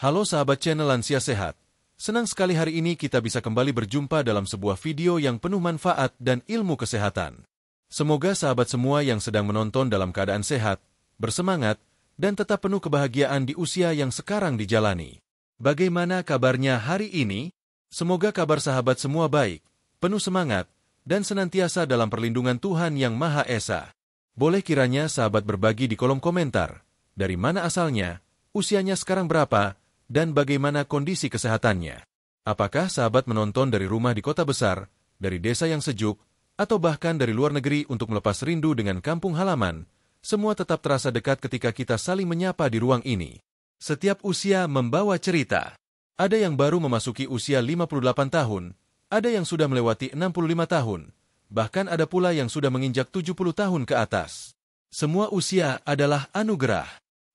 Halo sahabat channel Lansia Sehat. Senang sekali hari ini kita bisa kembali berjumpa dalam sebuah video yang penuh manfaat dan ilmu kesehatan. Semoga sahabat semua yang sedang menonton dalam keadaan sehat, bersemangat, dan tetap penuh kebahagiaan di usia yang sekarang dijalani. Bagaimana kabarnya hari ini? Semoga kabar sahabat semua baik, penuh semangat, dan senantiasa dalam perlindungan Tuhan Yang Maha Esa. Boleh kiranya sahabat berbagi di kolom komentar, dari mana asalnya, usianya sekarang berapa, dan bagaimana kondisi kesehatannya. Apakah sahabat menonton dari rumah di kota besar, dari desa yang sejuk, atau bahkan dari luar negeri untuk melepas rindu dengan kampung halaman, semua tetap terasa dekat ketika kita saling menyapa di ruang ini. Setiap usia membawa cerita. Ada yang baru memasuki usia 58 tahun, ada yang sudah melewati 65 tahun, bahkan ada pula yang sudah menginjak 70 tahun ke atas. Semua usia adalah anugerah.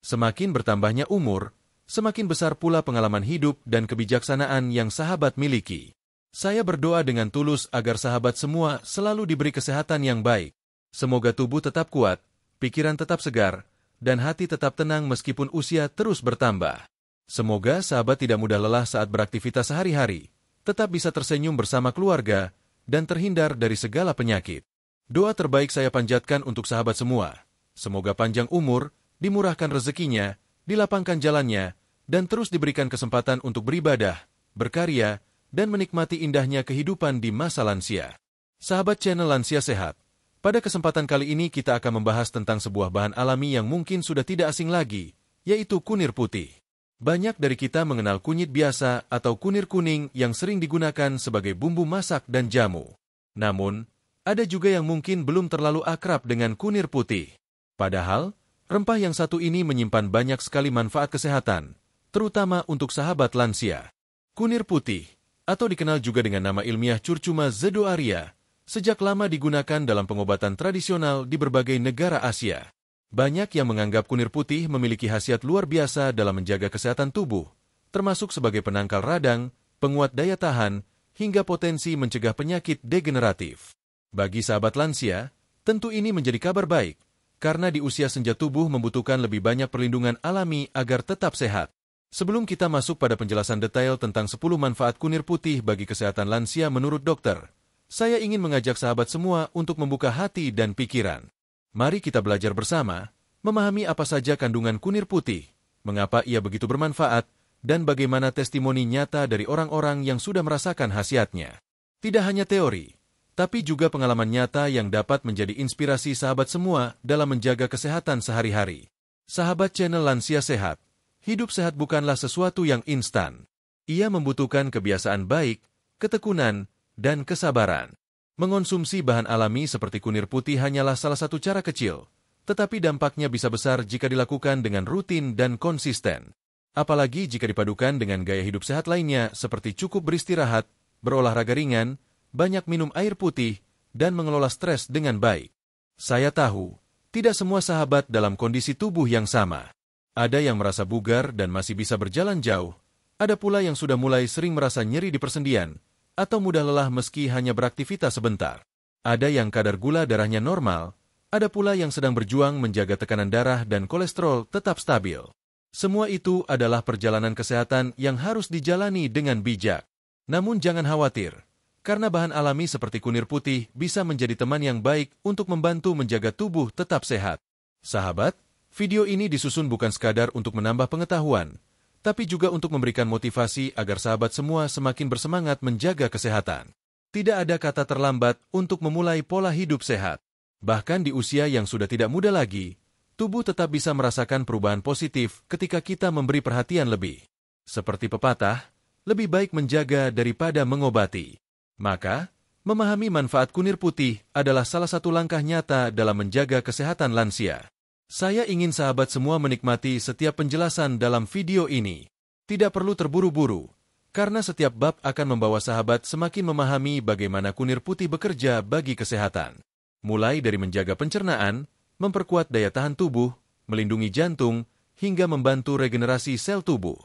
Semakin bertambahnya umur, semakin besar pula pengalaman hidup dan kebijaksanaan yang sahabat miliki. Saya berdoa dengan tulus agar sahabat semua selalu diberi kesehatan yang baik. Semoga tubuh tetap kuat, pikiran tetap segar, dan hati tetap tenang meskipun usia terus bertambah. Semoga sahabat tidak mudah lelah saat beraktivitas sehari-hari, tetap bisa tersenyum bersama keluarga, dan terhindar dari segala penyakit. Doa terbaik saya panjatkan untuk sahabat semua. Semoga panjang umur, dimurahkan rezekinya, dilapangkan jalannya, dan terus diberikan kesempatan untuk beribadah, berkarya, dan menikmati indahnya kehidupan di masa lansia. Sahabat channel Lansia Sehat, pada kesempatan kali ini kita akan membahas tentang sebuah bahan alami yang mungkin sudah tidak asing lagi, yaitu kunir putih. Banyak dari kita mengenal kunyit biasa atau kunir kuning yang sering digunakan sebagai bumbu masak dan jamu. Namun, ada juga yang mungkin belum terlalu akrab dengan kunir putih. Padahal, rempah yang satu ini menyimpan banyak sekali manfaat kesehatan, terutama untuk sahabat lansia. Kunir putih, atau dikenal juga dengan nama ilmiah Curcuma zedoaria, sejak lama digunakan dalam pengobatan tradisional di berbagai negara Asia. Banyak yang menganggap kunir putih memiliki khasiat luar biasa dalam menjaga kesehatan tubuh, termasuk sebagai penangkal radang, penguat daya tahan, hingga potensi mencegah penyakit degeneratif. Bagi sahabat lansia, tentu ini menjadi kabar baik, karena di usia senja tubuh membutuhkan lebih banyak perlindungan alami agar tetap sehat. Sebelum kita masuk pada penjelasan detail tentang 10 manfaat kunir putih bagi kesehatan lansia menurut dokter, saya ingin mengajak sahabat semua untuk membuka hati dan pikiran. Mari kita belajar bersama, memahami apa saja kandungan kunir putih, mengapa ia begitu bermanfaat, dan bagaimana testimoni nyata dari orang-orang yang sudah merasakan khasiatnya. Tidak hanya teori, tapi juga pengalaman nyata yang dapat menjadi inspirasi sahabat semua dalam menjaga kesehatan sehari-hari. Sahabat channel Lansia Sehat, hidup sehat bukanlah sesuatu yang instan. Ia membutuhkan kebiasaan baik, ketekunan, dan kesabaran. Mengonsumsi bahan alami seperti kunir putih hanyalah salah satu cara kecil, tetapi dampaknya bisa besar jika dilakukan dengan rutin dan konsisten. Apalagi jika dipadukan dengan gaya hidup sehat lainnya seperti cukup beristirahat, berolahraga ringan, banyak minum air putih, dan mengelola stres dengan baik. Saya tahu, tidak semua sahabat dalam kondisi tubuh yang sama. Ada yang merasa bugar dan masih bisa berjalan jauh, ada pula yang sudah mulai sering merasa nyeri di persendian, atau mudah lelah meski hanya beraktivitas sebentar. Ada yang kadar gula darahnya normal, ada pula yang sedang berjuang menjaga tekanan darah dan kolesterol tetap stabil. Semua itu adalah perjalanan kesehatan yang harus dijalani dengan bijak. Namun jangan khawatir, karena bahan alami seperti kunir putih bisa menjadi teman yang baik untuk membantu menjaga tubuh tetap sehat. Sahabat, video ini disusun bukan sekadar untuk menambah pengetahuan, tapi juga untuk memberikan motivasi agar sahabat semua semakin bersemangat menjaga kesehatan. Tidak ada kata terlambat untuk memulai pola hidup sehat. Bahkan di usia yang sudah tidak muda lagi, tubuh tetap bisa merasakan perubahan positif ketika kita memberi perhatian lebih. Seperti pepatah, lebih baik menjaga daripada mengobati. Maka, memahami manfaat kunir putih adalah salah satu langkah nyata dalam menjaga kesehatan lansia. Saya ingin sahabat semua menikmati setiap penjelasan dalam video ini. Tidak perlu terburu-buru, karena setiap bab akan membawa sahabat semakin memahami bagaimana kunir putih bekerja bagi kesehatan. Mulai dari menjaga pencernaan, memperkuat daya tahan tubuh, melindungi jantung, hingga membantu regenerasi sel tubuh.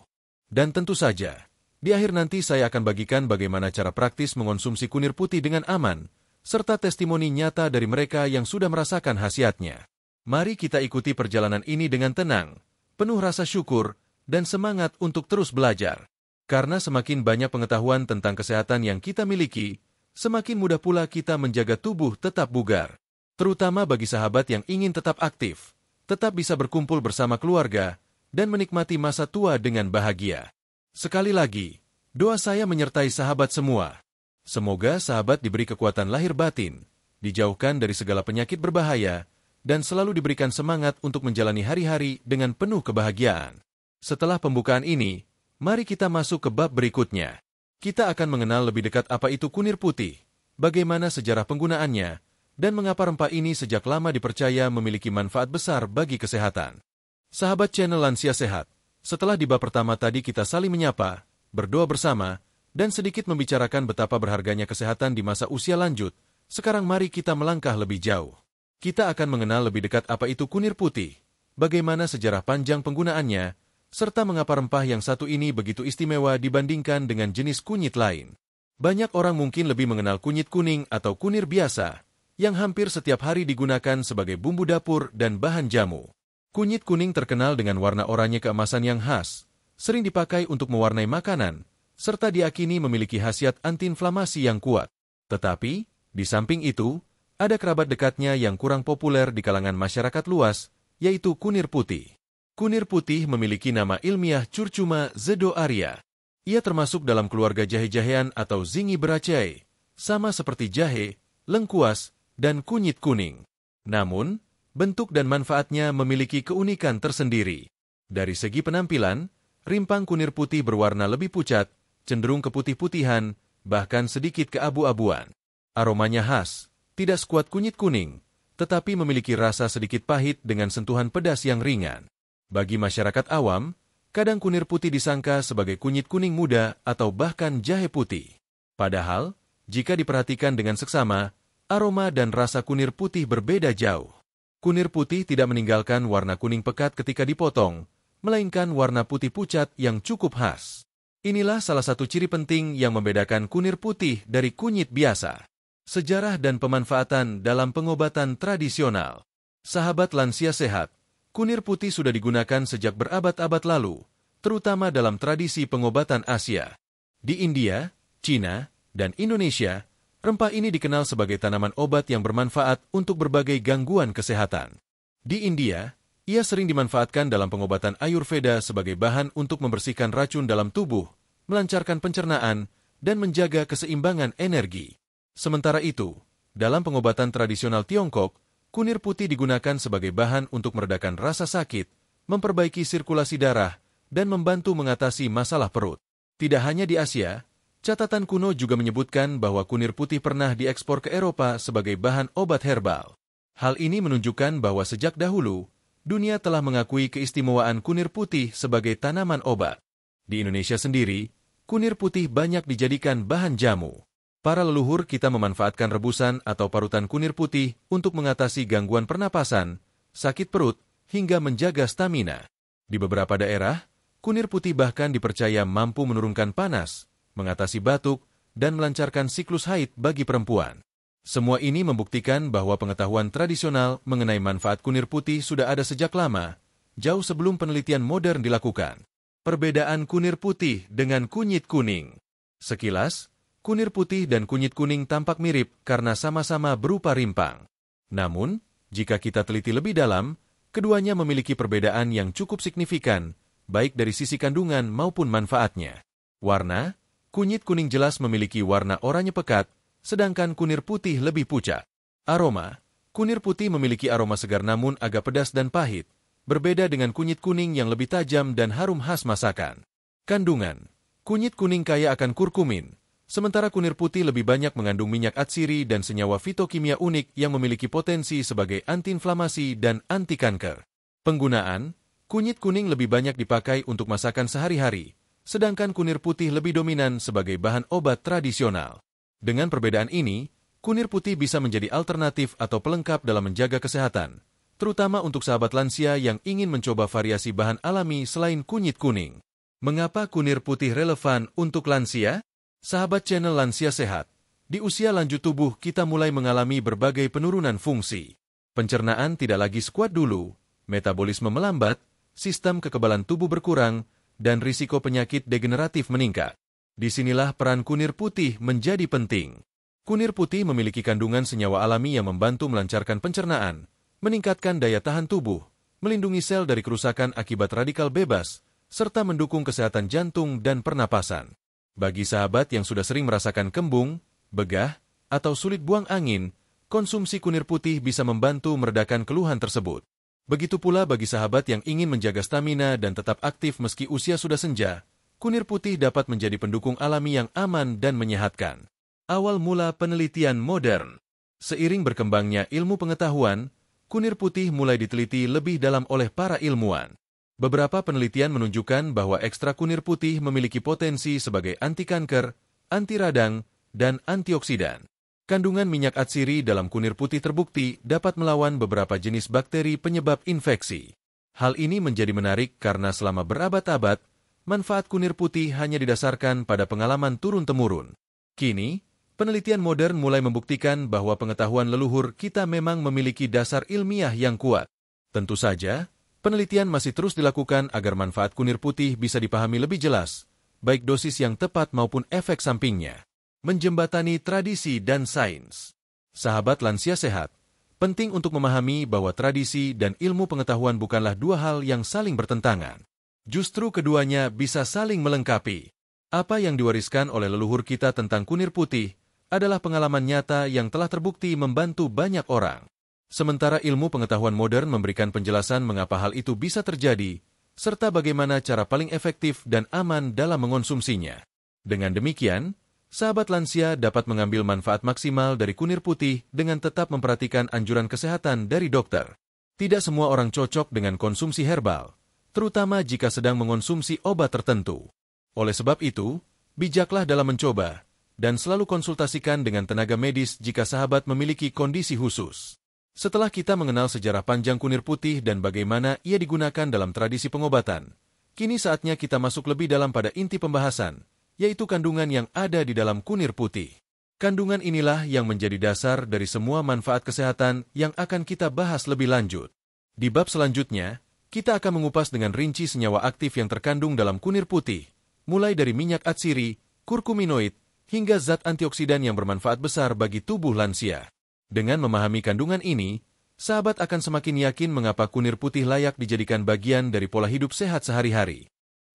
Dan tentu saja, di akhir nanti saya akan bagikan bagaimana cara praktis mengonsumsi kunir putih dengan aman, serta testimoni nyata dari mereka yang sudah merasakan khasiatnya. Mari kita ikuti perjalanan ini dengan tenang, penuh rasa syukur, dan semangat untuk terus belajar. Karena semakin banyak pengetahuan tentang kesehatan yang kita miliki, semakin mudah pula kita menjaga tubuh tetap bugar. Terutama bagi sahabat yang ingin tetap aktif, tetap bisa berkumpul bersama keluarga, dan menikmati masa tua dengan bahagia. Sekali lagi, doa saya menyertai sahabat semua. Semoga sahabat diberi kekuatan lahir batin, dijauhkan dari segala penyakit berbahaya, dan selalu diberikan semangat untuk menjalani hari-hari dengan penuh kebahagiaan. Setelah pembukaan ini, mari kita masuk ke bab berikutnya. Kita akan mengenal lebih dekat apa itu kunir putih, bagaimana sejarah penggunaannya, dan mengapa rempah ini sejak lama dipercaya memiliki manfaat besar bagi kesehatan. Sahabat channel Lansia Sehat, setelah di bab pertama tadi kita saling menyapa, berdoa bersama, dan sedikit membicarakan betapa berharganya kesehatan di masa usia lanjut, sekarang mari kita melangkah lebih jauh. Kita akan mengenal lebih dekat apa itu kunir putih, bagaimana sejarah panjang penggunaannya, serta mengapa rempah yang satu ini begitu istimewa dibandingkan dengan jenis kunyit lain. Banyak orang mungkin lebih mengenal kunyit kuning atau kunir biasa, yang hampir setiap hari digunakan sebagai bumbu dapur dan bahan jamu. Kunyit kuning terkenal dengan warna oranye keemasan yang khas, sering dipakai untuk mewarnai makanan, serta diakini memiliki khasiat antiinflamasi yang kuat. Tetapi, di samping itu, ada kerabat dekatnya yang kurang populer di kalangan masyarakat luas, yaitu kunir putih. Kunir putih memiliki nama ilmiah Curcuma zedoaria. Ia termasuk dalam keluarga jahe-jahean atau Zingiberaceae, sama seperti jahe, lengkuas, dan kunyit kuning. Namun, bentuk dan manfaatnya memiliki keunikan tersendiri. Dari segi penampilan, rimpang kunir putih berwarna lebih pucat, cenderung keputih-putihan, bahkan sedikit keabu-abuan. Aromanya khas, tidak sekuat kunyit kuning, tetapi memiliki rasa sedikit pahit dengan sentuhan pedas yang ringan. Bagi masyarakat awam, kadang kunir putih disangka sebagai kunyit kuning muda atau bahkan jahe putih. Padahal, jika diperhatikan dengan seksama, aroma dan rasa kunir putih berbeda jauh. Kunir putih tidak meninggalkan warna kuning pekat ketika dipotong, melainkan warna putih pucat yang cukup khas. Inilah salah satu ciri penting yang membedakan kunir putih dari kunyit biasa. Sejarah dan pemanfaatan dalam pengobatan tradisional. Sahabat Lansia Sehat, kunir putih sudah digunakan sejak berabad-abad lalu, terutama dalam tradisi pengobatan Asia. Di India, Cina, dan Indonesia, rempah ini dikenal sebagai tanaman obat yang bermanfaat untuk berbagai gangguan kesehatan. Di India, ia sering dimanfaatkan dalam pengobatan Ayurveda sebagai bahan untuk membersihkan racun dalam tubuh, melancarkan pencernaan, dan menjaga keseimbangan energi. Sementara itu, dalam pengobatan tradisional Tiongkok, kunir putih digunakan sebagai bahan untuk meredakan rasa sakit, memperbaiki sirkulasi darah, dan membantu mengatasi masalah perut. Tidak hanya di Asia, catatan kuno juga menyebutkan bahwa kunir putih pernah diekspor ke Eropa sebagai bahan obat herbal. Hal ini menunjukkan bahwa sejak dahulu, dunia telah mengakui keistimewaan kunir putih sebagai tanaman obat. Di Indonesia sendiri, kunir putih banyak dijadikan bahan jamu. Para leluhur kita memanfaatkan rebusan atau parutan kunir putih untuk mengatasi gangguan pernapasan, sakit perut, hingga menjaga stamina. Di beberapa daerah, kunir putih bahkan dipercaya mampu menurunkan panas, mengatasi batuk, dan melancarkan siklus haid bagi perempuan. Semua ini membuktikan bahwa pengetahuan tradisional mengenai manfaat kunir putih sudah ada sejak lama, jauh sebelum penelitian modern dilakukan. Perbedaan kunir putih dengan kunyit kuning. Sekilas, kunir putih dan kunyit kuning tampak mirip karena sama-sama berupa rimpang. Namun, jika kita teliti lebih dalam, keduanya memiliki perbedaan yang cukup signifikan, baik dari sisi kandungan maupun manfaatnya. Warna, kunyit kuning jelas memiliki warna oranye pekat, sedangkan kunir putih lebih pucat. Aroma, kunir putih memiliki aroma segar namun agak pedas dan pahit, berbeda dengan kunyit kuning yang lebih tajam dan harum khas masakan. Kandungan, kunyit kuning kaya akan kurkumin, sementara kunir putih lebih banyak mengandung minyak atsiri dan senyawa fitokimia unik yang memiliki potensi sebagai antiinflamasi dan anti kanker. Penggunaan, kunyit kuning lebih banyak dipakai untuk masakan sehari-hari, sedangkan kunir putih lebih dominan sebagai bahan obat tradisional. Dengan perbedaan ini, kunir putih bisa menjadi alternatif atau pelengkap dalam menjaga kesehatan, terutama untuk sahabat lansia yang ingin mencoba variasi bahan alami selain kunyit kuning. Mengapa kunir putih relevan untuk lansia? Sahabat channel Lansia Sehat, di usia lanjut tubuh kita mulai mengalami berbagai penurunan fungsi. Pencernaan tidak lagi sekuat dulu, metabolisme melambat, sistem kekebalan tubuh berkurang, dan risiko penyakit degeneratif meningkat. Disinilah peran kunir putih menjadi penting. Kunir putih memiliki kandungan senyawa alami yang membantu melancarkan pencernaan, meningkatkan daya tahan tubuh, melindungi sel dari kerusakan akibat radikal bebas, serta mendukung kesehatan jantung dan pernapasan. Bagi sahabat yang sudah sering merasakan kembung, begah, atau sulit buang angin, konsumsi kunir putih bisa membantu meredakan keluhan tersebut. Begitu pula bagi sahabat yang ingin menjaga stamina dan tetap aktif meski usia sudah senja, kunir putih dapat menjadi pendukung alami yang aman dan menyehatkan. Awal mula penelitian modern. Seiring berkembangnya ilmu pengetahuan, kunir putih mulai diteliti lebih dalam oleh para ilmuwan. Beberapa penelitian menunjukkan bahwa ekstrak kunir putih memiliki potensi sebagai anti kanker, anti radang, dan antioksidan. Kandungan minyak atsiri dalam kunir putih terbukti dapat melawan beberapa jenis bakteri penyebab infeksi. Hal ini menjadi menarik karena selama berabad-abad, manfaat kunir putih hanya didasarkan pada pengalaman turun-temurun. Kini, penelitian modern mulai membuktikan bahwa pengetahuan leluhur kita memang memiliki dasar ilmiah yang kuat. Tentu saja, penelitian masih terus dilakukan agar manfaat kunir putih bisa dipahami lebih jelas, baik dosis yang tepat maupun efek sampingnya. Menjembatani tradisi dan sains. Sahabat lansia sehat, penting untuk memahami bahwa tradisi dan ilmu pengetahuan bukanlah dua hal yang saling bertentangan. Justru keduanya bisa saling melengkapi. Apa yang diwariskan oleh leluhur kita tentang kunir putih adalah pengalaman nyata yang telah terbukti membantu banyak orang. Sementara ilmu pengetahuan modern memberikan penjelasan mengapa hal itu bisa terjadi, serta bagaimana cara paling efektif dan aman dalam mengonsumsinya. Dengan demikian, sahabat lansia dapat mengambil manfaat maksimal dari kunir putih dengan tetap memperhatikan anjuran kesehatan dari dokter. Tidak semua orang cocok dengan konsumsi herbal, terutama jika sedang mengonsumsi obat tertentu. Oleh sebab itu, bijaklah dalam mencoba, dan selalu konsultasikan dengan tenaga medis jika sahabat memiliki kondisi khusus. Setelah kita mengenal sejarah panjang kunir putih dan bagaimana ia digunakan dalam tradisi pengobatan, kini saatnya kita masuk lebih dalam pada inti pembahasan, yaitu kandungan yang ada di dalam kunir putih. Kandungan inilah yang menjadi dasar dari semua manfaat kesehatan yang akan kita bahas lebih lanjut. Di bab selanjutnya, kita akan mengupas dengan rinci senyawa aktif yang terkandung dalam kunir putih, mulai dari minyak atsiri, kurkuminoid, hingga zat antioksidan yang bermanfaat besar bagi tubuh lansia. Dengan memahami kandungan ini, sahabat akan semakin yakin mengapa kunir putih layak dijadikan bagian dari pola hidup sehat sehari-hari.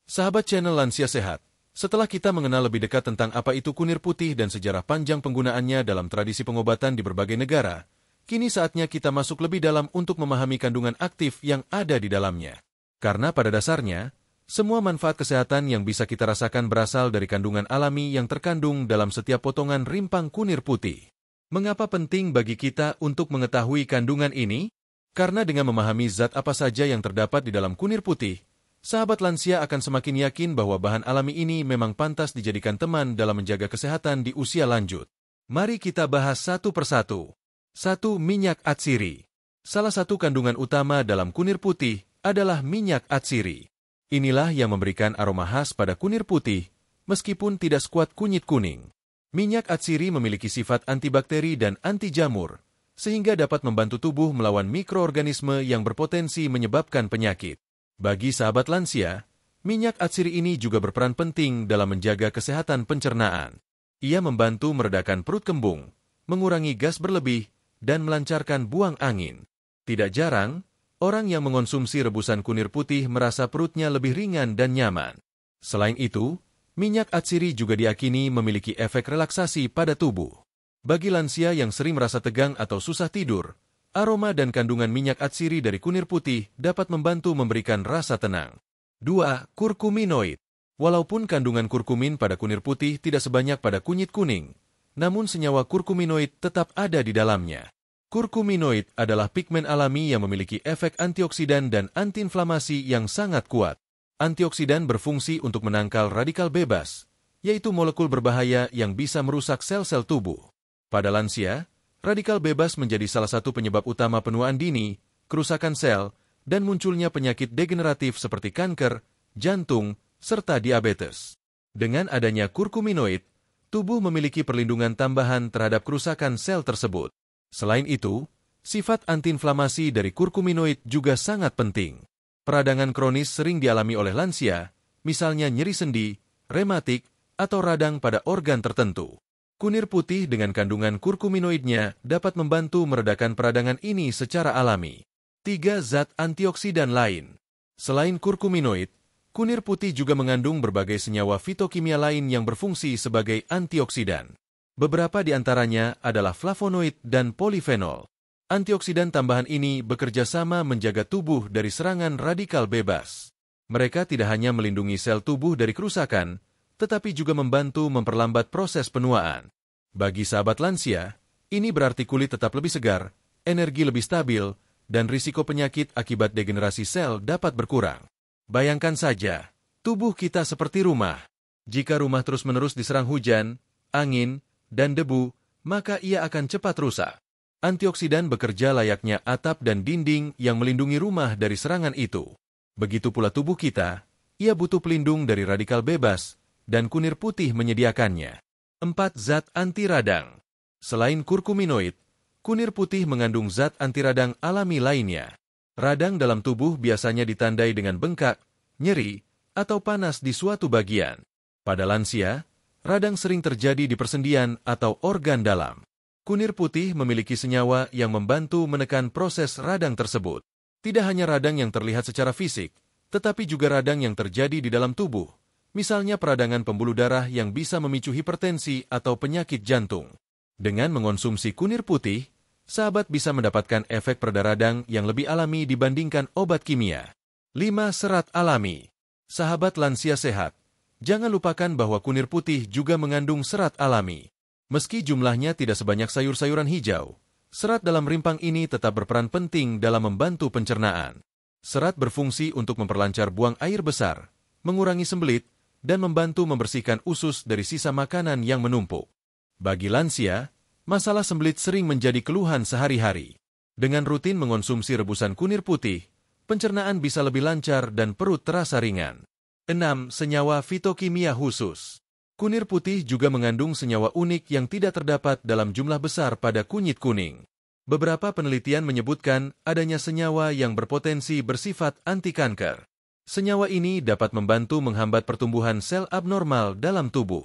Sahabat channel Lansia Sehat, setelah kita mengenal lebih dekat tentang apa itu kunir putih dan sejarah panjang penggunaannya dalam tradisi pengobatan di berbagai negara, kini saatnya kita masuk lebih dalam untuk memahami kandungan aktif yang ada di dalamnya. Karena pada dasarnya, semua manfaat kesehatan yang bisa kita rasakan berasal dari kandungan alami yang terkandung dalam setiap potongan rimpang kunir putih. Mengapa penting bagi kita untuk mengetahui kandungan ini? Karena dengan memahami zat apa saja yang terdapat di dalam kunir putih, sahabat lansia akan semakin yakin bahwa bahan alami ini memang pantas dijadikan teman dalam menjaga kesehatan di usia lanjut. Mari kita bahas satu persatu. 1. Minyak atsiri. Salah satu kandungan utama dalam kunir putih adalah minyak atsiri. Inilah yang memberikan aroma khas pada kunir putih, meskipun tidak sekuat kunyit kuning. Minyak atsiri memiliki sifat antibakteri dan anti jamur, sehingga dapat membantu tubuh melawan mikroorganisme yang berpotensi menyebabkan penyakit. Bagi sahabat lansia, minyak atsiri ini juga berperan penting dalam menjaga kesehatan pencernaan. Ia membantu meredakan perut kembung, mengurangi gas berlebih, dan melancarkan buang angin. Tidak jarang, orang yang mengonsumsi rebusan kunir putih merasa perutnya lebih ringan dan nyaman. Selain itu, minyak atsiri juga diyakini memiliki efek relaksasi pada tubuh. Bagi lansia yang sering merasa tegang atau susah tidur, aroma dan kandungan minyak atsiri dari kunir putih dapat membantu memberikan rasa tenang. 2. Kurkuminoid. Walaupun kandungan kurkumin pada kunir putih tidak sebanyak pada kunyit kuning, namun senyawa kurkuminoid tetap ada di dalamnya. Kurkuminoid adalah pigmen alami yang memiliki efek antioksidan dan antiinflamasi yang sangat kuat. Antioksidan berfungsi untuk menangkal radikal bebas, yaitu molekul berbahaya yang bisa merusak sel-sel tubuh. Pada lansia, radikal bebas menjadi salah satu penyebab utama penuaan dini, kerusakan sel, dan munculnya penyakit degeneratif seperti kanker, jantung, serta diabetes. Dengan adanya kurkuminoid, tubuh memiliki perlindungan tambahan terhadap kerusakan sel tersebut. Selain itu, sifat antiinflamasi dari kurkuminoid juga sangat penting. Peradangan kronis sering dialami oleh lansia, misalnya nyeri sendi, rematik, atau radang pada organ tertentu. Kunir putih dengan kandungan kurkuminoidnya dapat membantu meredakan peradangan ini secara alami. 3 zat antioksidan lain. Selain kurkuminoid, kunir putih juga mengandung berbagai senyawa fitokimia lain yang berfungsi sebagai antioksidan. Beberapa di antaranya adalah flavonoid dan polifenol. Antioksidan tambahan ini bekerja sama menjaga tubuh dari serangan radikal bebas. Mereka tidak hanya melindungi sel tubuh dari kerusakan, tetapi juga membantu memperlambat proses penuaan. Bagi sahabat lansia, ini berarti kulit tetap lebih segar, energi lebih stabil, dan risiko penyakit akibat degenerasi sel dapat berkurang. Bayangkan saja, tubuh kita seperti rumah. Jika rumah terus-menerus diserang hujan, angin, dan debu, maka ia akan cepat rusak. Antioksidan bekerja layaknya atap dan dinding yang melindungi rumah dari serangan itu. Begitu pula tubuh kita, ia butuh pelindung dari radikal bebas, dan kunir putih menyediakannya. 4 zat anti radang. Selain kurkuminoid, kunir putih mengandung zat anti radang alami lainnya. Radang dalam tubuh biasanya ditandai dengan bengkak, nyeri, atau panas di suatu bagian. Pada lansia, radang sering terjadi di persendian atau organ dalam. Kunir putih memiliki senyawa yang membantu menekan proses radang tersebut. Tidak hanya radang yang terlihat secara fisik, tetapi juga radang yang terjadi di dalam tubuh. Misalnya peradangan pembuluh darah yang bisa memicu hipertensi atau penyakit jantung. Dengan mengonsumsi kunir putih, sahabat bisa mendapatkan efek pereda radang yang lebih alami dibandingkan obat kimia. 5 serat alami. Sahabat lansia sehat, jangan lupakan bahwa kunir putih juga mengandung serat alami. Meski jumlahnya tidak sebanyak sayur-sayuran hijau, serat dalam rimpang ini tetap berperan penting dalam membantu pencernaan. Serat berfungsi untuk memperlancar buang air besar, mengurangi sembelit, dan membantu membersihkan usus dari sisa makanan yang menumpuk. Bagi lansia, masalah sembelit sering menjadi keluhan sehari-hari. Dengan rutin mengonsumsi rebusan kunir putih, pencernaan bisa lebih lancar dan perut terasa ringan. 6 senyawa fitokimia khusus. Kunir putih juga mengandung senyawa unik yang tidak terdapat dalam jumlah besar pada kunyit kuning. Beberapa penelitian menyebutkan adanya senyawa yang berpotensi bersifat anti-kanker. Senyawa ini dapat membantu menghambat pertumbuhan sel abnormal dalam tubuh.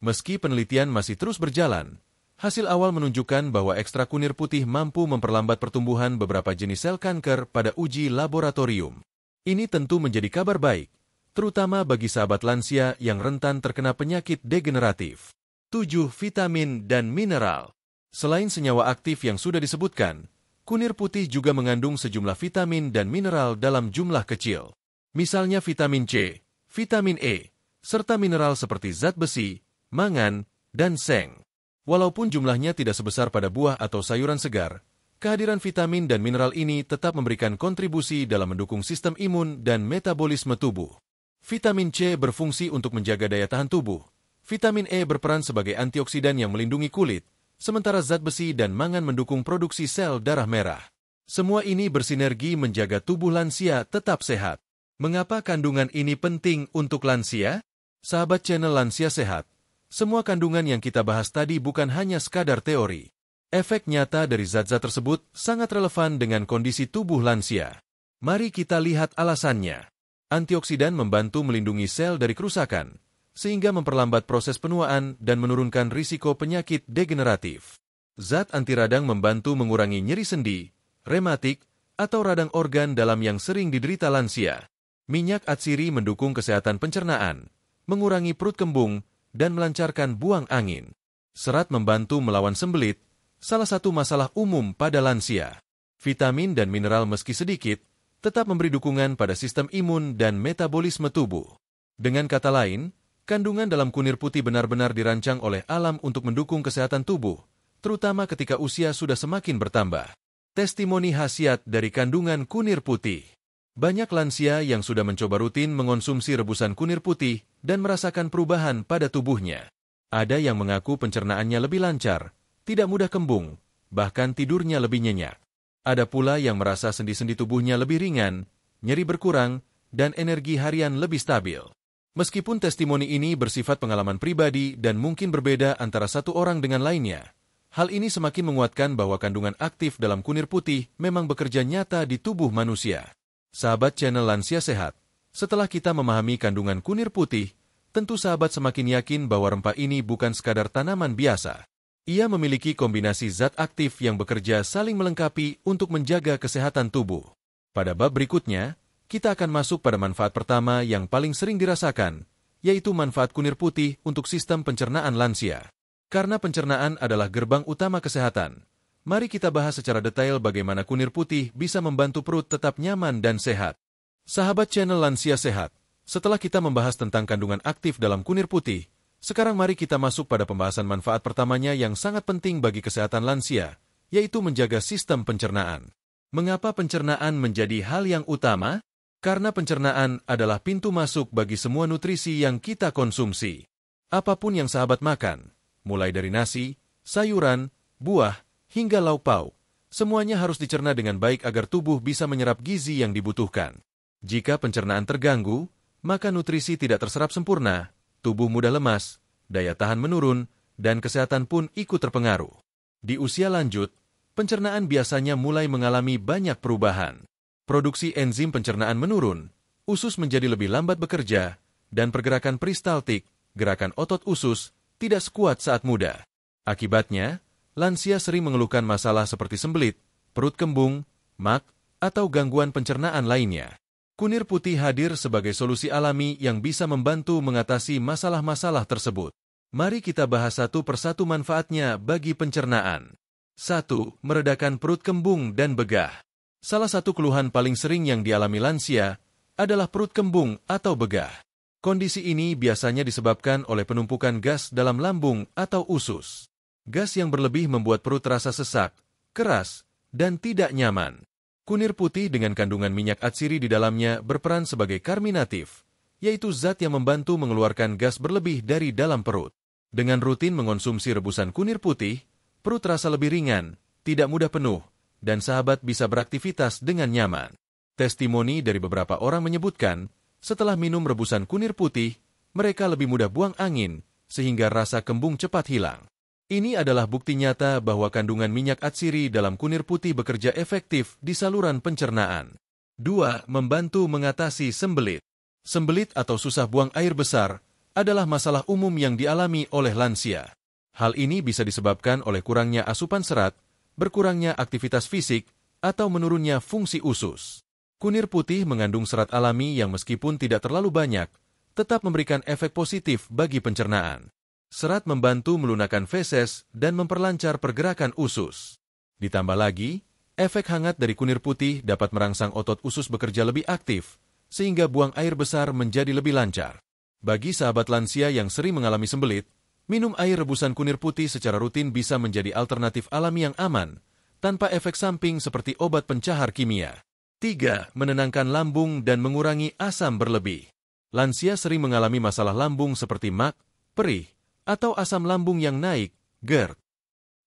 Meski penelitian masih terus berjalan, hasil awal menunjukkan bahwa ekstrak kunir putih mampu memperlambat pertumbuhan beberapa jenis sel kanker pada uji laboratorium. Ini tentu menjadi kabar baik, terutama bagi sahabat lansia yang rentan terkena penyakit degeneratif. 7 vitamin dan mineral. Selain senyawa aktif yang sudah disebutkan, kunir putih juga mengandung sejumlah vitamin dan mineral dalam jumlah kecil. Misalnya vitamin C, vitamin E, serta mineral seperti zat besi, mangan, dan seng. Walaupun jumlahnya tidak sebesar pada buah atau sayuran segar, kehadiran vitamin dan mineral ini tetap memberikan kontribusi dalam mendukung sistem imun dan metabolisme tubuh. Vitamin C berfungsi untuk menjaga daya tahan tubuh. Vitamin E berperan sebagai antioksidan yang melindungi kulit, sementara zat besi dan mangan mendukung produksi sel darah merah. Semua ini bersinergi menjaga tubuh lansia tetap sehat. Mengapa kandungan ini penting untuk lansia? Sahabat channel Lansia Sehat, semua kandungan yang kita bahas tadi bukan hanya sekadar teori. Efek nyata dari zat-zat tersebut sangat relevan dengan kondisi tubuh lansia. Mari kita lihat alasannya. Antioksidan membantu melindungi sel dari kerusakan, sehingga memperlambat proses penuaan dan menurunkan risiko penyakit degeneratif. Zat anti radang membantu mengurangi nyeri sendi, rematik, atau radang organ dalam yang sering diderita lansia. Minyak atsiri mendukung kesehatan pencernaan, mengurangi perut kembung, dan melancarkan buang angin. Serat membantu melawan sembelit, salah satu masalah umum pada lansia. Vitamin dan mineral meski sedikit, tetap memberi dukungan pada sistem imun dan metabolisme tubuh. Dengan kata lain, kandungan dalam kunir putih benar-benar dirancang oleh alam untuk mendukung kesehatan tubuh, terutama ketika usia sudah semakin bertambah. Testimoni khasiat dari kandungan kunir putih. Banyak lansia yang sudah mencoba rutin mengonsumsi rebusan kunir putih dan merasakan perubahan pada tubuhnya. Ada yang mengaku pencernaannya lebih lancar, tidak mudah kembung, bahkan tidurnya lebih nyenyak. Ada pula yang merasa sendi-sendi tubuhnya lebih ringan, nyeri berkurang, dan energi harian lebih stabil. Meskipun testimoni ini bersifat pengalaman pribadi dan mungkin berbeda antara satu orang dengan lainnya, hal ini semakin menguatkan bahwa kandungan aktif dalam kunir putih memang bekerja nyata di tubuh manusia. Sahabat channel Lansia Sehat, Setelah kita memahami kandungan kunir putih, tentu sahabat semakin yakin bahwa rempah ini bukan sekadar tanaman biasa. Ia memiliki kombinasi zat aktif yang bekerja saling melengkapi untuk menjaga kesehatan tubuh. Pada bab berikutnya, kita akan masuk pada manfaat pertama yang paling sering dirasakan, yaitu manfaat kunir putih untuk sistem pencernaan lansia. Karena pencernaan adalah gerbang utama kesehatan, mari kita bahas secara detail bagaimana kunir putih bisa membantu perut tetap nyaman dan sehat. Sahabat channel Lansia Sehat, setelah kita membahas tentang kandungan aktif dalam kunir putih, sekarang mari kita masuk pada pembahasan manfaat pertamanya yang sangat penting bagi kesehatan lansia, yaitu menjaga sistem pencernaan. Mengapa pencernaan menjadi hal yang utama? Karena pencernaan adalah pintu masuk bagi semua nutrisi yang kita konsumsi. Apapun yang sahabat makan, mulai dari nasi, sayuran, buah, hingga lauk pauk, semuanya harus dicerna dengan baik agar tubuh bisa menyerap gizi yang dibutuhkan. Jika pencernaan terganggu, maka nutrisi tidak terserap sempurna, tubuh mudah lemas, daya tahan menurun, dan kesehatan pun ikut terpengaruh. Di usia lanjut, pencernaan biasanya mulai mengalami banyak perubahan. Produksi enzim pencernaan menurun, usus menjadi lebih lambat bekerja, dan pergerakan peristaltik, gerakan otot usus, tidak sekuat saat muda. Akibatnya, lansia sering mengeluhkan masalah seperti sembelit, perut kembung, mak, atau gangguan pencernaan lainnya. Kunir putih hadir sebagai solusi alami yang bisa membantu mengatasi masalah-masalah tersebut. Mari kita bahas satu persatu manfaatnya bagi pencernaan. 1. Meredakan perut kembung dan begah. Salah satu keluhan paling sering yang dialami lansia adalah perut kembung atau begah. Kondisi ini biasanya disebabkan oleh penumpukan gas dalam lambung atau usus. Gas yang berlebih membuat perut terasa sesak, keras, dan tidak nyaman. Kunir putih dengan kandungan minyak atsiri di dalamnya berperan sebagai karminatif, yaitu zat yang membantu mengeluarkan gas berlebih dari dalam perut. Dengan rutin mengonsumsi rebusan kunir putih, perut terasa lebih ringan, tidak mudah penuh, dan sahabat bisa beraktivitas dengan nyaman. Testimoni dari beberapa orang menyebutkan, setelah minum rebusan kunir putih, mereka lebih mudah buang angin, sehingga rasa kembung cepat hilang. Ini adalah bukti nyata bahwa kandungan minyak atsiri dalam kunir putih bekerja efektif di saluran pencernaan. 2. Membantu mengatasi sembelit. Sembelit atau susah buang air besar adalah masalah umum yang dialami oleh lansia. Hal ini bisa disebabkan oleh kurangnya asupan serat, berkurangnya aktivitas fisik, atau menurunnya fungsi usus. Kunir putih mengandung serat alami yang meskipun tidak terlalu banyak, tetap memberikan efek positif bagi pencernaan. Serat membantu melunakkan feses dan memperlancar pergerakan usus. Ditambah lagi, efek hangat dari kunir putih dapat merangsang otot usus bekerja lebih aktif, sehingga buang air besar menjadi lebih lancar. Bagi sahabat lansia yang sering mengalami sembelit, minum air rebusan kunir putih secara rutin bisa menjadi alternatif alami yang aman, tanpa efek samping seperti obat pencahar kimia. 3. Menenangkan lambung dan mengurangi asam berlebih. Lansia sering mengalami masalah lambung seperti mak, perih, atau asam lambung yang naik, GERD.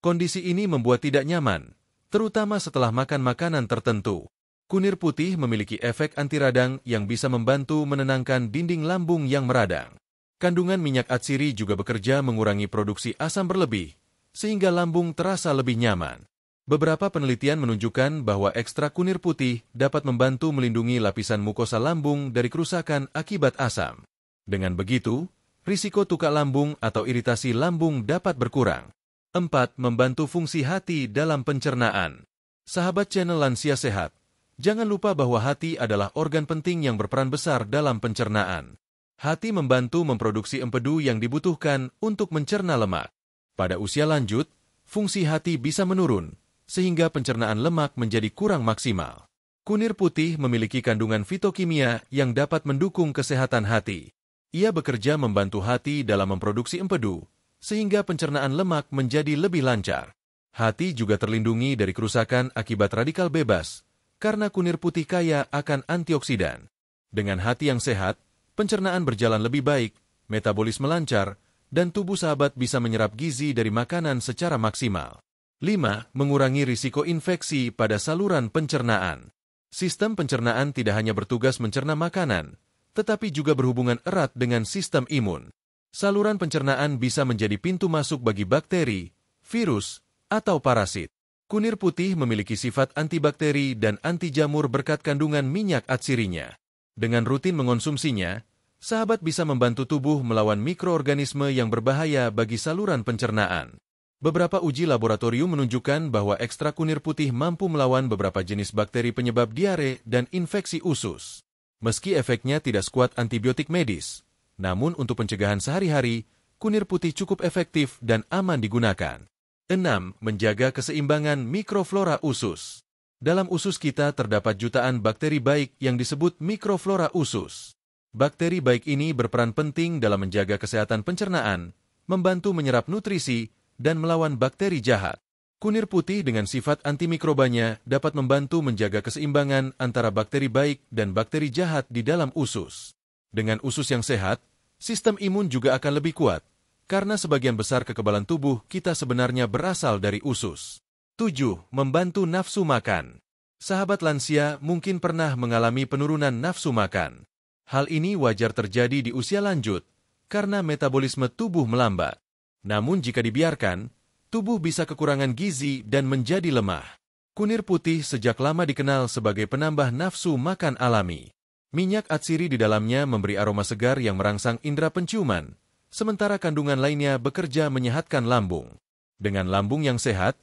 Kondisi ini membuat tidak nyaman, terutama setelah makan makanan tertentu. Kunir putih memiliki efek anti radang yang bisa membantu menenangkan dinding lambung yang meradang. Kandungan minyak atsiri juga bekerja mengurangi produksi asam berlebih, sehingga lambung terasa lebih nyaman. Beberapa penelitian menunjukkan bahwa ekstrak kunir putih dapat membantu melindungi lapisan mukosa lambung dari kerusakan akibat asam. Dengan begitu, risiko tukak lambung atau iritasi lambung dapat berkurang. 4. Membantu fungsi hati dalam pencernaan. Sahabat channel Lansia Sehat, jangan lupa bahwa hati adalah organ penting yang berperan besar dalam pencernaan. Hati membantu memproduksi empedu yang dibutuhkan untuk mencerna lemak. Pada usia lanjut, fungsi hati bisa menurun, sehingga pencernaan lemak menjadi kurang maksimal. Kunir putih memiliki kandungan fitokimia yang dapat mendukung kesehatan hati. Ia bekerja membantu hati dalam memproduksi empedu, sehingga pencernaan lemak menjadi lebih lancar. Hati juga terlindungi dari kerusakan akibat radikal bebas, karena kunir putih kaya akan antioksidan. Dengan hati yang sehat, pencernaan berjalan lebih baik, metabolisme lancar, dan tubuh sahabat bisa menyerap gizi dari makanan secara maksimal. 5. Mengurangi risiko infeksi pada saluran pencernaan. Sistem pencernaan tidak hanya bertugas mencerna makanan, tetapi juga berhubungan erat dengan sistem imun. Saluran pencernaan bisa menjadi pintu masuk bagi bakteri, virus, atau parasit. Kunir putih memiliki sifat antibakteri dan anti jamur berkat kandungan minyak atsirinya. Dengan rutin mengonsumsinya, sahabat bisa membantu tubuh melawan mikroorganisme yang berbahaya bagi saluran pencernaan. Beberapa uji laboratorium menunjukkan bahwa ekstrak kunir putih mampu melawan beberapa jenis bakteri penyebab diare dan infeksi usus. Meski efeknya tidak sekuat antibiotik medis, namun untuk pencegahan sehari-hari, kunir putih cukup efektif dan aman digunakan. 6. Menjaga keseimbangan mikroflora usus. Dalam usus kita terdapat jutaan bakteri baik yang disebut mikroflora usus. Bakteri baik ini berperan penting dalam menjaga kesehatan pencernaan, membantu menyerap nutrisi, dan melawan bakteri jahat. Kunir putih dengan sifat antimikrobanya dapat membantu menjaga keseimbangan antara bakteri baik dan bakteri jahat di dalam usus. Dengan usus yang sehat, sistem imun juga akan lebih kuat, karena sebagian besar kekebalan tubuh kita sebenarnya berasal dari usus. 7. Membantu nafsu makan. Sahabat lansia mungkin pernah mengalami penurunan nafsu makan. Hal ini wajar terjadi di usia lanjut, karena metabolisme tubuh melambat. Namun jika dibiarkan, tubuh bisa kekurangan gizi dan menjadi lemah. Kunir putih sejak lama dikenal sebagai penambah nafsu makan alami. Minyak atsiri di dalamnya memberi aroma segar yang merangsang indera penciuman, sementara kandungan lainnya bekerja menyehatkan lambung. Dengan lambung yang sehat,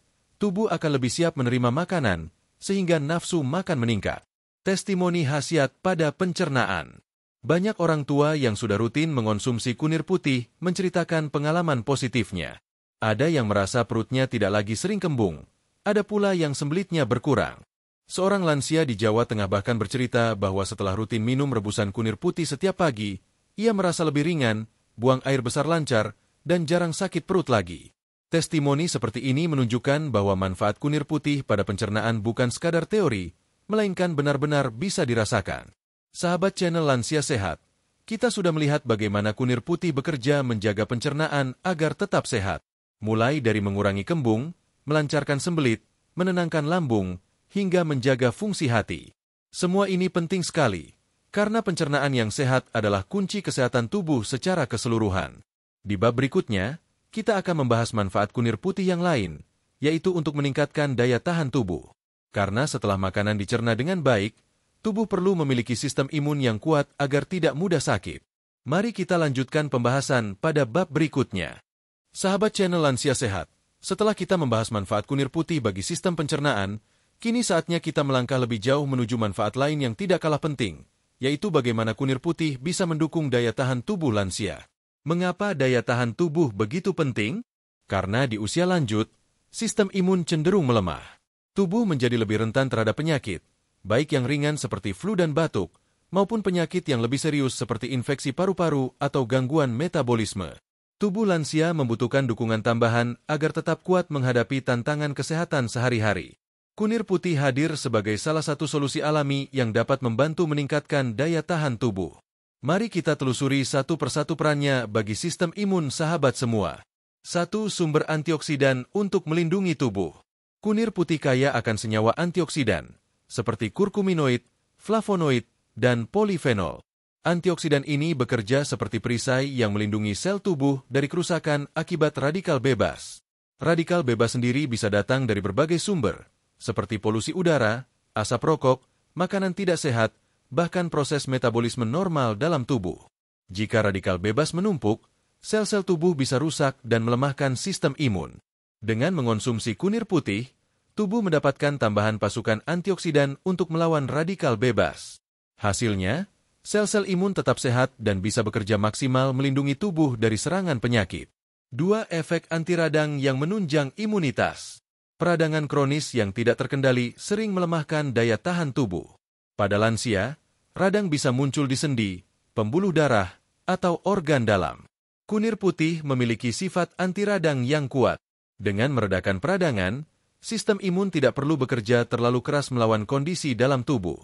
tubuh akan lebih siap menerima makanan, sehingga nafsu makan meningkat. Testimoni khasiat pada pencernaan. Banyak orang tua yang sudah rutin mengonsumsi kunir putih menceritakan pengalaman positifnya. Ada yang merasa perutnya tidak lagi sering kembung, ada pula yang sembelitnya berkurang. Seorang lansia di Jawa Tengah bahkan bercerita bahwa setelah rutin minum rebusan kunir putih setiap pagi, ia merasa lebih ringan, buang air besar lancar, dan jarang sakit perut lagi. Testimoni seperti ini menunjukkan bahwa manfaat kunir putih pada pencernaan bukan sekadar teori, melainkan benar-benar bisa dirasakan. Sahabat channel Lansia Sehat, kita sudah melihat bagaimana kunir putih bekerja menjaga pencernaan agar tetap sehat. Mulai dari mengurangi kembung, melancarkan sembelit, menenangkan lambung, hingga menjaga fungsi hati. Semua ini penting sekali, karena pencernaan yang sehat adalah kunci kesehatan tubuh secara keseluruhan. Di bab berikutnya, kita akan membahas manfaat kunir putih yang lain, yaitu untuk meningkatkan daya tahan tubuh. Karena setelah makanan dicerna dengan baik, tubuh perlu memiliki sistem imun yang kuat agar tidak mudah sakit. Mari kita lanjutkan pembahasan pada bab berikutnya. Sahabat channel Lansia Sehat, setelah kita membahas manfaat kunir putih bagi sistem pencernaan, kini saatnya kita melangkah lebih jauh menuju manfaat lain yang tidak kalah penting, yaitu bagaimana kunir putih bisa mendukung daya tahan tubuh lansia. Mengapa daya tahan tubuh begitu penting? Karena di usia lanjut, sistem imun cenderung melemah. Tubuh menjadi lebih rentan terhadap penyakit, baik yang ringan seperti flu dan batuk, maupun penyakit yang lebih serius seperti infeksi paru-paru atau gangguan metabolisme. Tubuh lansia membutuhkan dukungan tambahan agar tetap kuat menghadapi tantangan kesehatan sehari-hari. Kunir putih hadir sebagai salah satu solusi alami yang dapat membantu meningkatkan daya tahan tubuh. Mari kita telusuri satu persatu perannya bagi sistem imun sahabat semua. 1. Sumber antioksidan untuk melindungi tubuh. Kunir putih kaya akan senyawa antioksidan, seperti kurkuminoid, flavonoid, dan polifenol. Antioksidan ini bekerja seperti perisai yang melindungi sel tubuh dari kerusakan akibat radikal bebas. Radikal bebas sendiri bisa datang dari berbagai sumber, seperti polusi udara, asap rokok, makanan tidak sehat, bahkan proses metabolisme normal dalam tubuh. Jika radikal bebas menumpuk, sel-sel tubuh bisa rusak dan melemahkan sistem imun. Dengan mengonsumsi kunir putih, tubuh mendapatkan tambahan pasukan antioksidan untuk melawan radikal bebas. Hasilnya, sel-sel imun tetap sehat dan bisa bekerja maksimal melindungi tubuh dari serangan penyakit. 2. Efek anti radang yang menunjang imunitas. Peradangan kronis yang tidak terkendali sering melemahkan daya tahan tubuh. Pada lansia, radang bisa muncul di sendi, pembuluh darah, atau organ dalam. Kunir putih memiliki sifat anti radang yang kuat. Dengan meredakan peradangan, sistem imun tidak perlu bekerja terlalu keras melawan kondisi dalam tubuh.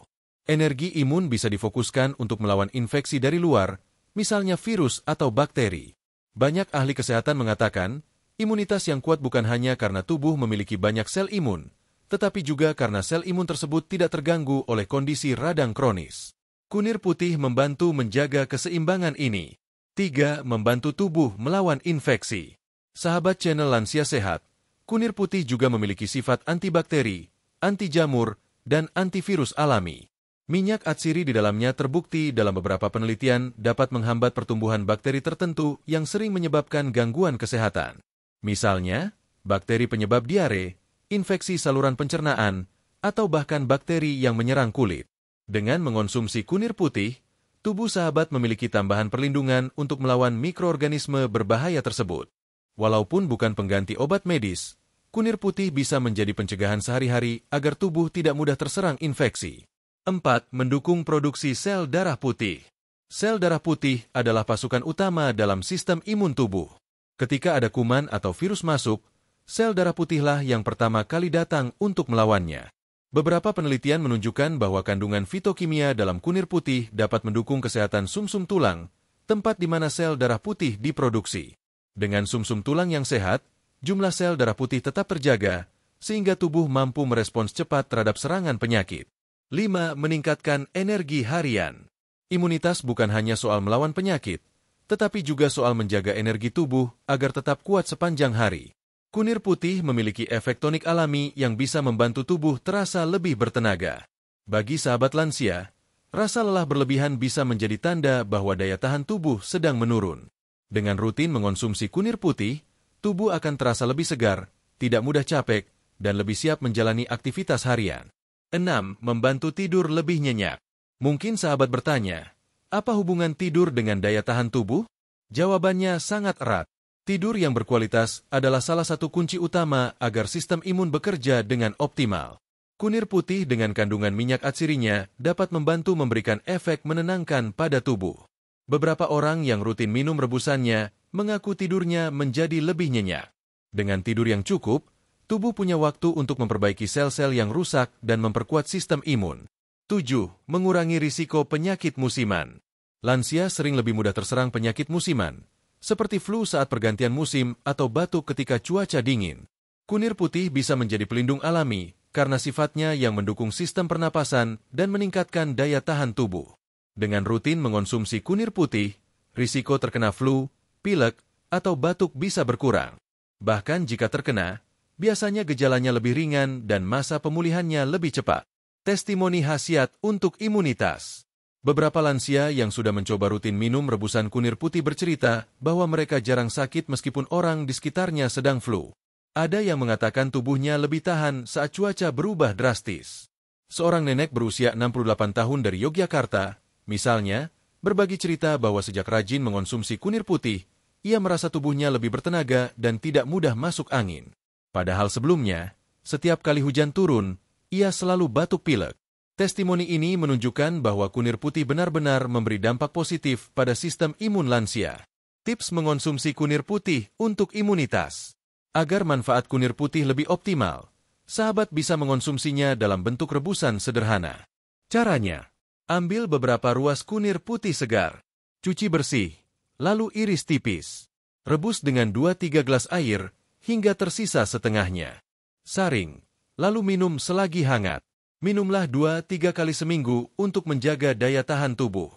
Energi imun bisa difokuskan untuk melawan infeksi dari luar, misalnya virus atau bakteri. Banyak ahli kesehatan mengatakan, imunitas yang kuat bukan hanya karena tubuh memiliki banyak sel imun, tetapi juga karena sel imun tersebut tidak terganggu oleh kondisi radang kronis. Kunir putih membantu menjaga keseimbangan ini. 3. Membantu tubuh melawan infeksi. Sahabat channel Lansia Sehat, kunir putih juga memiliki sifat antibakteri, anti jamur, dan antivirus alami. Minyak atsiri di dalamnya terbukti dalam beberapa penelitian dapat menghambat pertumbuhan bakteri tertentu yang sering menyebabkan gangguan kesehatan. Misalnya, bakteri penyebab diare, infeksi saluran pencernaan, atau bahkan bakteri yang menyerang kulit. Dengan mengonsumsi kunir putih, tubuh sahabat memiliki tambahan perlindungan untuk melawan mikroorganisme berbahaya tersebut. Walaupun bukan pengganti obat medis, kunir putih bisa menjadi pencegahan sehari-hari agar tubuh tidak mudah terserang infeksi. 4. Mendukung produksi sel darah putih. Sel darah putih adalah pasukan utama dalam sistem imun tubuh. Ketika ada kuman atau virus masuk, sel darah putihlah yang pertama kali datang untuk melawannya. Beberapa penelitian menunjukkan bahwa kandungan fitokimia dalam kunir putih dapat mendukung kesehatan sumsum tulang, tempat di mana sel darah putih diproduksi. Dengan sumsum tulang yang sehat, jumlah sel darah putih tetap terjaga, sehingga tubuh mampu merespons cepat terhadap serangan penyakit. 5. Meningkatkan energi harian. Imunitas bukan hanya soal melawan penyakit, tetapi juga soal menjaga energi tubuh agar tetap kuat sepanjang hari. Kunir putih memiliki efek tonik alami yang bisa membantu tubuh terasa lebih bertenaga. Bagi sahabat lansia, rasa lelah berlebihan bisa menjadi tanda bahwa daya tahan tubuh sedang menurun. Dengan rutin mengonsumsi kunir putih, tubuh akan terasa lebih segar, tidak mudah capek, dan lebih siap menjalani aktivitas harian. 6. Membantu tidur lebih nyenyak. Mungkin sahabat bertanya, apa hubungan tidur dengan daya tahan tubuh? Jawabannya sangat erat. Tidur yang berkualitas adalah salah satu kunci utama agar sistem imun bekerja dengan optimal. Kunir putih dengan kandungan minyak atsirinya dapat membantu memberikan efek menenangkan pada tubuh. Beberapa orang yang rutin minum rebusannya mengaku tidurnya menjadi lebih nyenyak. Dengan tidur yang cukup, tubuh punya waktu untuk memperbaiki sel-sel yang rusak dan memperkuat sistem imun. 7. Mengurangi risiko penyakit musiman. Lansia sering lebih mudah terserang penyakit musiman, seperti flu saat pergantian musim atau batuk ketika cuaca dingin. Kunir putih bisa menjadi pelindung alami karena sifatnya yang mendukung sistem pernapasan dan meningkatkan daya tahan tubuh. Dengan rutin mengonsumsi kunir putih, risiko terkena flu, pilek, atau batuk bisa berkurang. Bahkan jika terkena, biasanya gejalanya lebih ringan dan masa pemulihannya lebih cepat. Testimoni khasiat untuk imunitas. Beberapa lansia yang sudah mencoba rutin minum rebusan kunir putih bercerita bahwa mereka jarang sakit meskipun orang di sekitarnya sedang flu. Ada yang mengatakan tubuhnya lebih tahan saat cuaca berubah drastis. Seorang nenek berusia 68 tahun dari Yogyakarta, misalnya, berbagi cerita bahwa sejak rajin mengonsumsi kunir putih, ia merasa tubuhnya lebih bertenaga dan tidak mudah masuk angin. Padahal sebelumnya, setiap kali hujan turun, ia selalu batuk pilek. Testimoni ini menunjukkan bahwa kunir putih benar-benar memberi dampak positif pada sistem imun lansia. Tips mengonsumsi kunir putih untuk imunitas. Agar manfaat kunir putih lebih optimal, sahabat bisa mengonsumsinya dalam bentuk rebusan sederhana. Caranya, ambil beberapa ruas kunir putih segar, cuci bersih, lalu iris tipis. Rebus dengan 2-3 gelas air, hingga tersisa setengahnya. Saring, lalu minum selagi hangat. Minumlah 2-3 kali seminggu untuk menjaga daya tahan tubuh.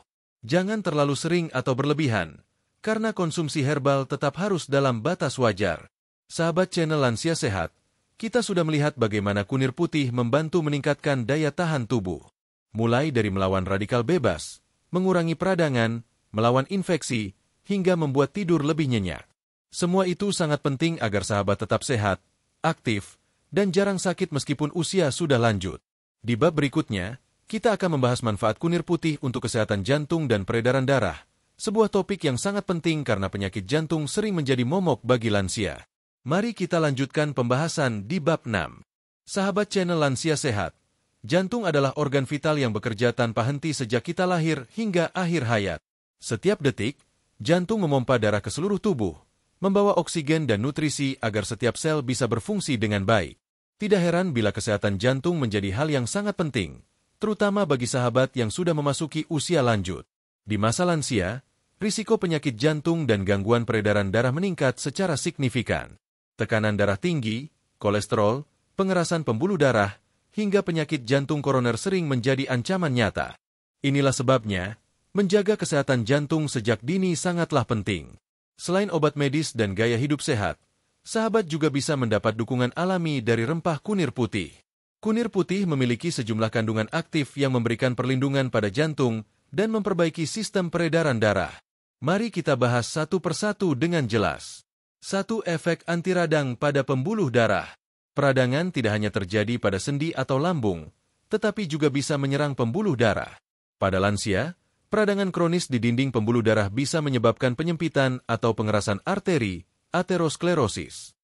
Jangan terlalu sering atau berlebihan, karena konsumsi herbal tetap harus dalam batas wajar. Sahabat channel Lansia Sehat, kita sudah melihat bagaimana kunir putih membantu meningkatkan daya tahan tubuh. Mulai dari melawan radikal bebas, mengurangi peradangan, melawan infeksi, hingga membuat tidur lebih nyenyak. Semua itu sangat penting agar sahabat tetap sehat, aktif, dan jarang sakit meskipun usia sudah lanjut. Di bab berikutnya, kita akan membahas manfaat kunir putih untuk kesehatan jantung dan peredaran darah, sebuah topik yang sangat penting karena penyakit jantung sering menjadi momok bagi lansia. Mari kita lanjutkan pembahasan di bab 6. Sahabat channel Lansia Sehat, jantung adalah organ vital yang bekerja tanpa henti sejak kita lahir hingga akhir hayat. Setiap detik, jantung memompa darah ke seluruh tubuh, membawa oksigen dan nutrisi agar setiap sel bisa berfungsi dengan baik. Tidak heran bila kesehatan jantung menjadi hal yang sangat penting, terutama bagi sahabat yang sudah memasuki usia lanjut. Di masa lansia, risiko penyakit jantung dan gangguan peredaran darah meningkat secara signifikan. Tekanan darah tinggi, kolesterol, pengerasan pembuluh darah, hingga penyakit jantung koroner sering menjadi ancaman nyata. Inilah sebabnya, menjaga kesehatan jantung sejak dini sangatlah penting. Selain obat medis dan gaya hidup sehat, sahabat juga bisa mendapat dukungan alami dari rempah kunir putih. Kunir putih memiliki sejumlah kandungan aktif yang memberikan perlindungan pada jantung dan memperbaiki sistem peredaran darah. Mari kita bahas satu persatu dengan jelas. 1. Efek anti radang pada pembuluh darah. Peradangan tidak hanya terjadi pada sendi atau lambung, tetapi juga bisa menyerang pembuluh darah. Pada lansia, peradangan kronis di dinding pembuluh darah bisa menyebabkan penyempitan atau pengerasan arteri, aterosklerosis.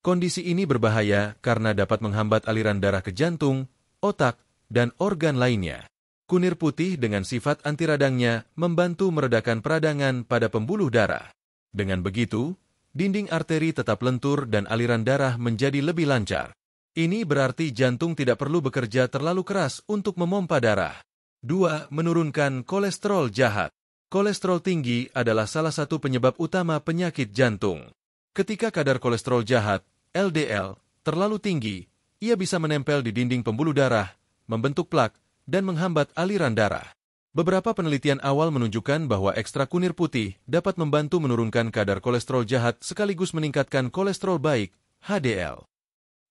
Kondisi ini berbahaya karena dapat menghambat aliran darah ke jantung, otak, dan organ lainnya. Kunir putih dengan sifat anti radangnya membantu meredakan peradangan pada pembuluh darah. Dengan begitu, dinding arteri tetap lentur dan aliran darah menjadi lebih lancar. Ini berarti jantung tidak perlu bekerja terlalu keras untuk memompa darah. 2. Menurunkan kolesterol jahat. Kolesterol tinggi adalah salah satu penyebab utama penyakit jantung. Ketika kadar kolesterol jahat, LDL, terlalu tinggi, ia bisa menempel di dinding pembuluh darah, membentuk plak, dan menghambat aliran darah. Beberapa penelitian awal menunjukkan bahwa ekstrak kunir putih dapat membantu menurunkan kadar kolesterol jahat sekaligus meningkatkan kolesterol baik, HDL.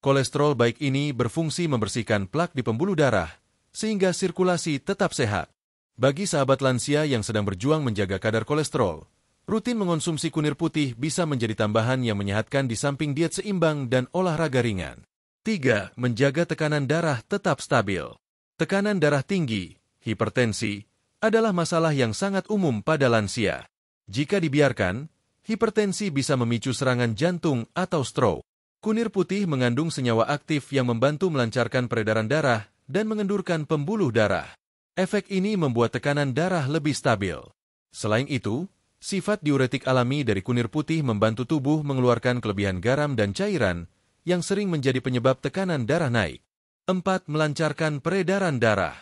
Kolesterol baik ini berfungsi membersihkan plak di pembuluh darah, sehingga sirkulasi tetap sehat. Bagi sahabat lansia yang sedang berjuang menjaga kadar kolesterol, rutin mengonsumsi kunir putih bisa menjadi tambahan yang menyehatkan di samping diet seimbang dan olahraga ringan. 3. Menjaga tekanan darah tetap stabil. Tekanan darah tinggi, hipertensi, adalah masalah yang sangat umum pada lansia. Jika dibiarkan, hipertensi bisa memicu serangan jantung atau stroke. Kunir putih mengandung senyawa aktif yang membantu melancarkan peredaran darah dan mengendurkan pembuluh darah. Efek ini membuat tekanan darah lebih stabil. Selain itu, sifat diuretik alami dari kunir putih membantu tubuh mengeluarkan kelebihan garam dan cairan yang sering menjadi penyebab tekanan darah naik. 4. Melancarkan peredaran darah.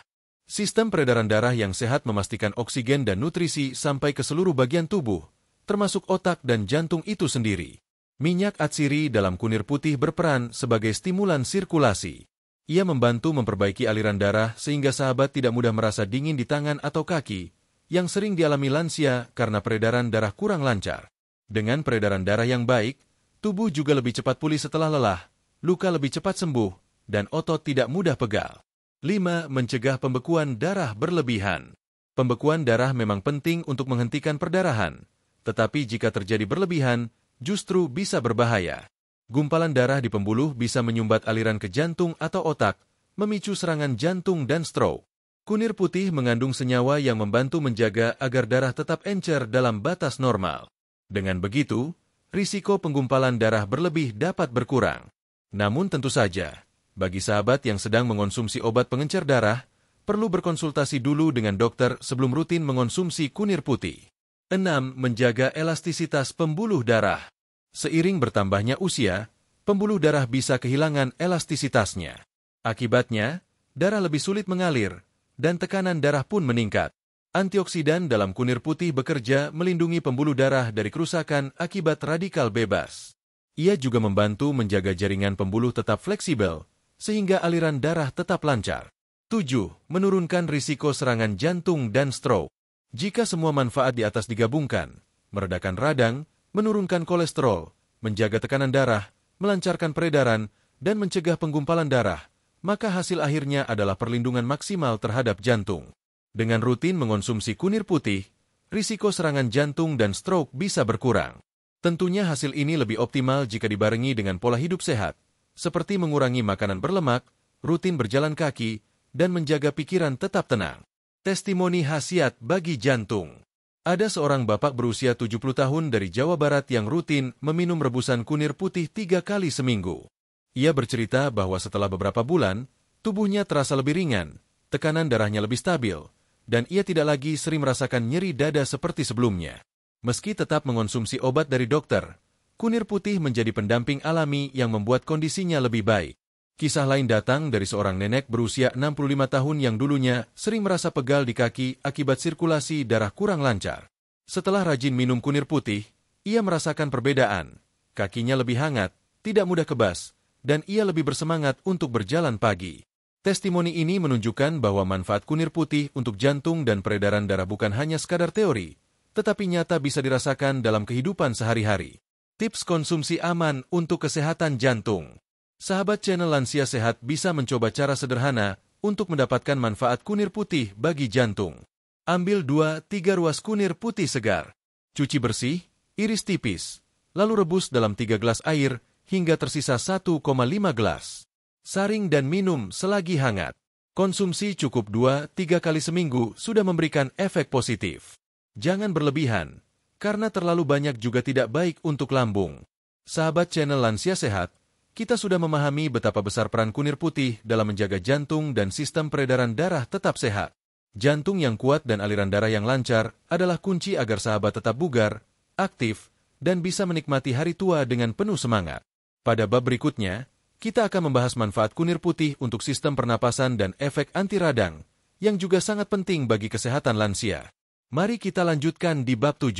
Sistem peredaran darah yang sehat memastikan oksigen dan nutrisi sampai ke seluruh bagian tubuh, termasuk otak dan jantung itu sendiri. Minyak atsiri dalam kunir putih berperan sebagai stimulan sirkulasi. Ia membantu memperbaiki aliran darah sehingga sahabat tidak mudah merasa dingin di tangan atau kaki, yang sering dialami lansia karena peredaran darah kurang lancar. Dengan peredaran darah yang baik, tubuh juga lebih cepat pulih setelah lelah, luka lebih cepat sembuh, dan otot tidak mudah pegal. 5. Mencegah pembekuan darah berlebihan. Pembekuan darah memang penting untuk menghentikan perdarahan, tetapi jika terjadi berlebihan, justru bisa berbahaya. Gumpalan darah di pembuluh bisa menyumbat aliran ke jantung atau otak, memicu serangan jantung dan stroke. Kunir putih mengandung senyawa yang membantu menjaga agar darah tetap encer dalam batas normal. Dengan begitu, risiko penggumpalan darah berlebih dapat berkurang. Namun tentu saja, bagi sahabat yang sedang mengonsumsi obat pengencer darah, perlu berkonsultasi dulu dengan dokter sebelum rutin mengonsumsi kunir putih. 6. Menjaga elastisitas pembuluh darah. Seiring bertambahnya usia, pembuluh darah bisa kehilangan elastisitasnya. Akibatnya, darah lebih sulit mengalir, dan tekanan darah pun meningkat. Antioksidan dalam kunir putih bekerja melindungi pembuluh darah dari kerusakan akibat radikal bebas. Ia juga membantu menjaga jaringan pembuluh tetap fleksibel, sehingga aliran darah tetap lancar. 7. Menurunkan risiko serangan jantung dan stroke. Jika semua manfaat di atas digabungkan, meredakan radang, menurunkan kolesterol, menjaga tekanan darah, melancarkan peredaran, dan mencegah penggumpalan darah, maka hasil akhirnya adalah perlindungan maksimal terhadap jantung. Dengan rutin mengonsumsi kunir putih, risiko serangan jantung dan stroke bisa berkurang. Tentunya hasil ini lebih optimal jika dibarengi dengan pola hidup sehat, seperti mengurangi makanan berlemak, rutin berjalan kaki, dan menjaga pikiran tetap tenang. Testimoni khasiat bagi jantung. Ada seorang bapak berusia 70 tahun dari Jawa Barat yang rutin meminum rebusan kunir putih 3 kali seminggu. Ia bercerita bahwa setelah beberapa bulan, tubuhnya terasa lebih ringan, tekanan darahnya lebih stabil, dan ia tidak lagi sering merasakan nyeri dada seperti sebelumnya. Meski tetap mengonsumsi obat dari dokter, kunir putih menjadi pendamping alami yang membuat kondisinya lebih baik. Kisah lain datang dari seorang nenek berusia 65 tahun yang dulunya sering merasa pegal di kaki akibat sirkulasi darah kurang lancar. Setelah rajin minum kunir putih, ia merasakan perbedaan. Kakinya lebih hangat, tidak mudah kebas, dan ia lebih bersemangat untuk berjalan pagi. Testimoni ini menunjukkan bahwa manfaat kunir putih untuk jantung dan peredaran darah bukan hanya sekadar teori, tetapi nyata bisa dirasakan dalam kehidupan sehari-hari. Tips konsumsi aman untuk kesehatan jantung. Sahabat channel Lansia Sehat bisa mencoba cara sederhana untuk mendapatkan manfaat kunir putih bagi jantung. Ambil 2-3 ruas kunir putih segar. Cuci bersih, iris tipis, lalu rebus dalam 3 gelas air hingga tersisa 1,5 gelas. Saring dan minum selagi hangat. Konsumsi cukup 2-3 kali seminggu sudah memberikan efek positif. Jangan berlebihan, karena terlalu banyak juga tidak baik untuk lambung. Sahabat channel Lansia Sehat, kita sudah memahami betapa besar peran kunir putih dalam menjaga jantung dan sistem peredaran darah tetap sehat. Jantung yang kuat dan aliran darah yang lancar adalah kunci agar sahabat tetap bugar, aktif, dan bisa menikmati hari tua dengan penuh semangat. Pada bab berikutnya, kita akan membahas manfaat kunir putih untuk sistem pernapasan dan efek anti radang, yang juga sangat penting bagi kesehatan lansia. Mari kita lanjutkan di bab 7.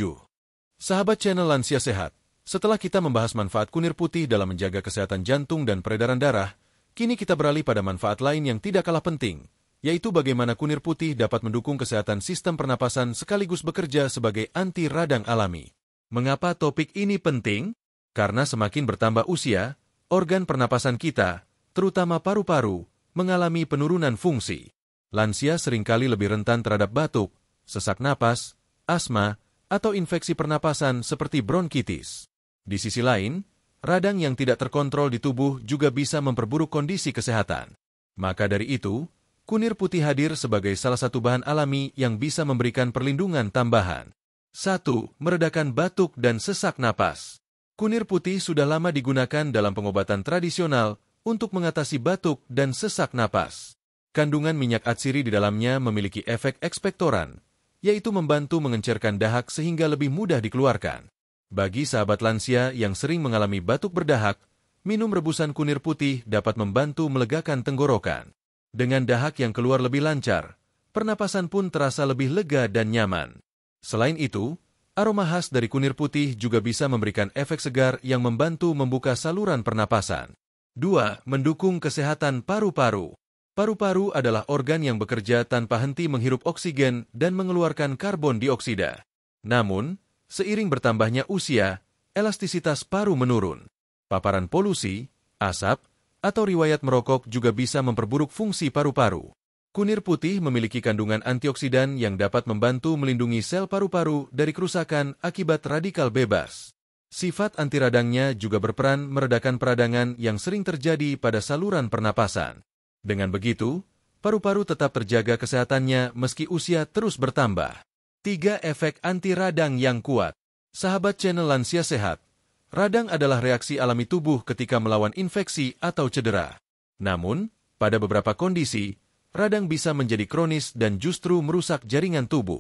Sahabat channel Lansia Sehat, setelah kita membahas manfaat kunir putih dalam menjaga kesehatan jantung dan peredaran darah, kini kita beralih pada manfaat lain yang tidak kalah penting, yaitu bagaimana kunir putih dapat mendukung kesehatan sistem pernapasan sekaligus bekerja sebagai anti radang alami. Mengapa topik ini penting? Karena semakin bertambah usia, organ pernapasan kita, terutama paru-paru, mengalami penurunan fungsi. Lansia seringkali lebih rentan terhadap batuk, sesak napas, asma, atau infeksi pernapasan seperti bronkitis. Di sisi lain, radang yang tidak terkontrol di tubuh juga bisa memperburuk kondisi kesehatan. Maka dari itu, kunir putih hadir sebagai salah satu bahan alami yang bisa memberikan perlindungan tambahan. 1. Meredakan batuk dan sesak napas. Kunir putih sudah lama digunakan dalam pengobatan tradisional untuk mengatasi batuk dan sesak napas. Kandungan minyak atsiri di dalamnya memiliki efek ekspektoran, yaitu membantu mengencerkan dahak sehingga lebih mudah dikeluarkan. Bagi sahabat lansia yang sering mengalami batuk berdahak, minum rebusan kunir putih dapat membantu melegakan tenggorokan. Dengan dahak yang keluar lebih lancar, pernapasan pun terasa lebih lega dan nyaman. Selain itu, aroma khas dari kunir putih juga bisa memberikan efek segar yang membantu membuka saluran pernapasan. 2. Mendukung kesehatan paru-paru. Paru-paru adalah organ yang bekerja tanpa henti menghirup oksigen dan mengeluarkan karbon dioksida. Namun, seiring bertambahnya usia, elastisitas paru menurun. Paparan polusi, asap, atau riwayat merokok juga bisa memperburuk fungsi paru-paru. Kunir putih memiliki kandungan antioksidan yang dapat membantu melindungi sel paru-paru dari kerusakan akibat radikal bebas. Sifat anti radangnya juga berperan meredakan peradangan yang sering terjadi pada saluran pernapasan. Dengan begitu, paru-paru tetap terjaga kesehatannya meski usia terus bertambah. 3. Efek anti radang yang kuat. Sahabat channel Lansia Sehat, radang adalah reaksi alami tubuh ketika melawan infeksi atau cedera. Namun, pada beberapa kondisi, radang bisa menjadi kronis dan justru merusak jaringan tubuh.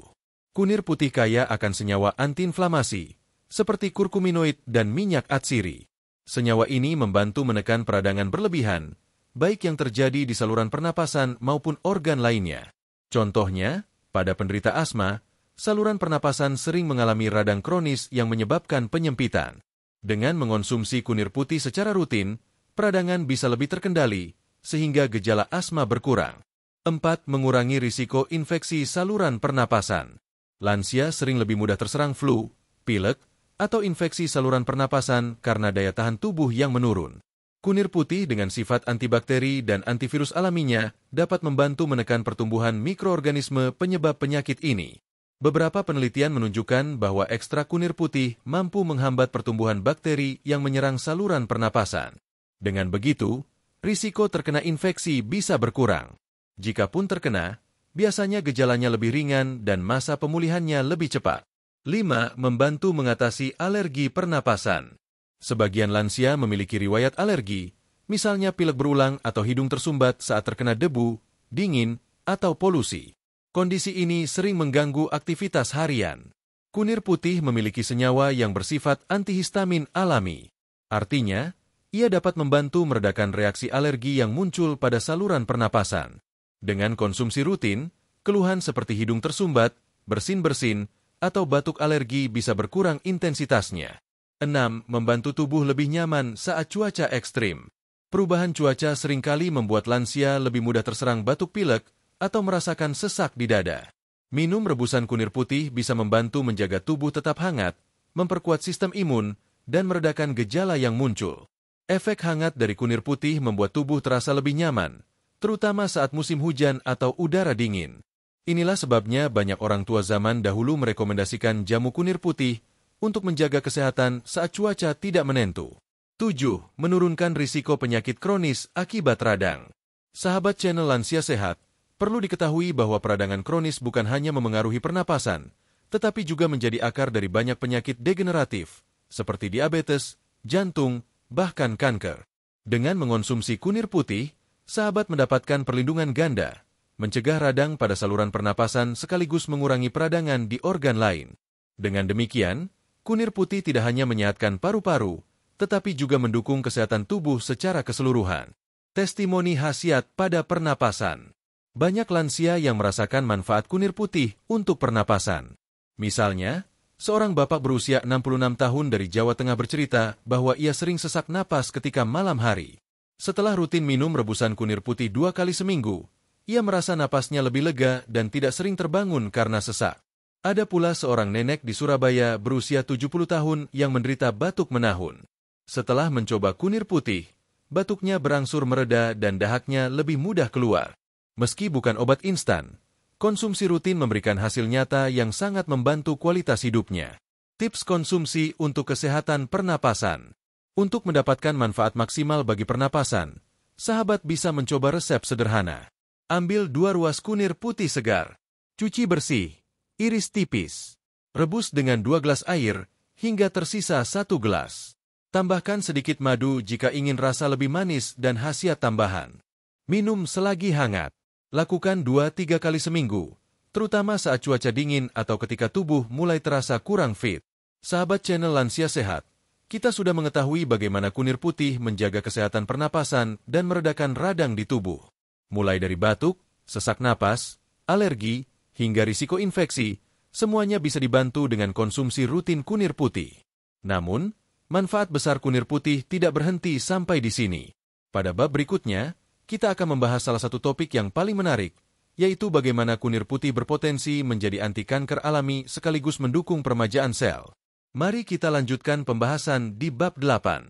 Kunir putih kaya akan senyawa antiinflamasi, seperti kurkuminoid dan minyak atsiri. Senyawa ini membantu menekan peradangan berlebihan, baik yang terjadi di saluran pernapasan maupun organ lainnya. Contohnya, pada penderita asma, saluran pernapasan sering mengalami radang kronis yang menyebabkan penyempitan. Dengan mengonsumsi kunir putih secara rutin, peradangan bisa lebih terkendali, sehingga gejala asma berkurang. 4. Mengurangi risiko infeksi saluran pernapasan. Lansia sering lebih mudah terserang flu, pilek, atau infeksi saluran pernapasan karena daya tahan tubuh yang menurun. Kunir putih dengan sifat antibakteri dan antivirus alaminya dapat membantu menekan pertumbuhan mikroorganisme penyebab penyakit ini. Beberapa penelitian menunjukkan bahwa ekstrak kunir putih mampu menghambat pertumbuhan bakteri yang menyerang saluran pernapasan. Dengan begitu, risiko terkena infeksi bisa berkurang. Jikapun terkena, biasanya gejalanya lebih ringan dan masa pemulihannya lebih cepat. 5. Membantu mengatasi alergi pernapasan. Sebagian lansia memiliki riwayat alergi, misalnya pilek berulang atau hidung tersumbat saat terkena debu, dingin, atau polusi. Kondisi ini sering mengganggu aktivitas harian. Kunir putih memiliki senyawa yang bersifat antihistamin alami. Artinya, ia dapat membantu meredakan reaksi alergi yang muncul pada saluran pernapasan. Dengan konsumsi rutin, keluhan seperti hidung tersumbat, bersin-bersin, atau batuk alergi bisa berkurang intensitasnya. 6. Membantu tubuh lebih nyaman saat cuaca ekstrim. Perubahan cuaca seringkali membuat lansia lebih mudah terserang batuk pilek atau merasakan sesak di dada. Minum rebusan kunir putih bisa membantu menjaga tubuh tetap hangat, memperkuat sistem imun, dan meredakan gejala yang muncul. Efek hangat dari kunir putih membuat tubuh terasa lebih nyaman, terutama saat musim hujan atau udara dingin. Inilah sebabnya banyak orang tua zaman dahulu merekomendasikan jamu kunir putih untuk menjaga kesehatan saat cuaca tidak menentu. 7. Menurunkan risiko penyakit kronis akibat radang. Sahabat channel Lansia Sehat, perlu diketahui bahwa peradangan kronis bukan hanya memengaruhi pernapasan, tetapi juga menjadi akar dari banyak penyakit degeneratif, seperti diabetes, jantung, bahkan kanker. Dengan mengonsumsi kunir putih, sahabat mendapatkan perlindungan ganda, mencegah radang pada saluran pernapasan sekaligus mengurangi peradangan di organ lain. Dengan demikian, kunir putih tidak hanya menyehatkan paru-paru, tetapi juga mendukung kesehatan tubuh secara keseluruhan. Testimoni khasiat pada pernapasan. Banyak lansia yang merasakan manfaat kunir putih untuk pernapasan. Misalnya, seorang bapak berusia 66 tahun dari Jawa Tengah bercerita bahwa ia sering sesak napas ketika malam hari. Setelah rutin minum rebusan kunir putih 2 kali seminggu, ia merasa napasnya lebih lega dan tidak sering terbangun karena sesak. Ada pula seorang nenek di Surabaya berusia 70 tahun yang menderita batuk menahun. Setelah mencoba kunir putih, batuknya berangsur mereda dan dahaknya lebih mudah keluar. Meski bukan obat instan, konsumsi rutin memberikan hasil nyata yang sangat membantu kualitas hidupnya. Tips konsumsi untuk kesehatan pernapasan. Untuk mendapatkan manfaat maksimal bagi pernapasan, sahabat bisa mencoba resep sederhana. Ambil 2 ruas kunir putih segar. Cuci bersih, iris tipis. Rebus dengan 2 gelas air hingga tersisa 1 gelas. Tambahkan sedikit madu jika ingin rasa lebih manis dan khasiat tambahan. Minum selagi hangat. Lakukan 2-3 kali seminggu, terutama saat cuaca dingin atau ketika tubuh mulai terasa kurang fit. Sahabat channel Lansia Sehat, kita sudah mengetahui bagaimana kunir putih menjaga kesehatan pernapasan dan meredakan radang di tubuh. Mulai dari batuk, sesak napas, alergi, hingga risiko infeksi, semuanya bisa dibantu dengan konsumsi rutin kunir putih. Namun, manfaat besar kunir putih tidak berhenti sampai di sini. Pada bab berikutnya, kita akan membahas salah satu topik yang paling menarik, yaitu bagaimana kunir putih berpotensi menjadi anti kanker alami sekaligus mendukung peremajaan sel. Mari kita lanjutkan pembahasan di bab 8.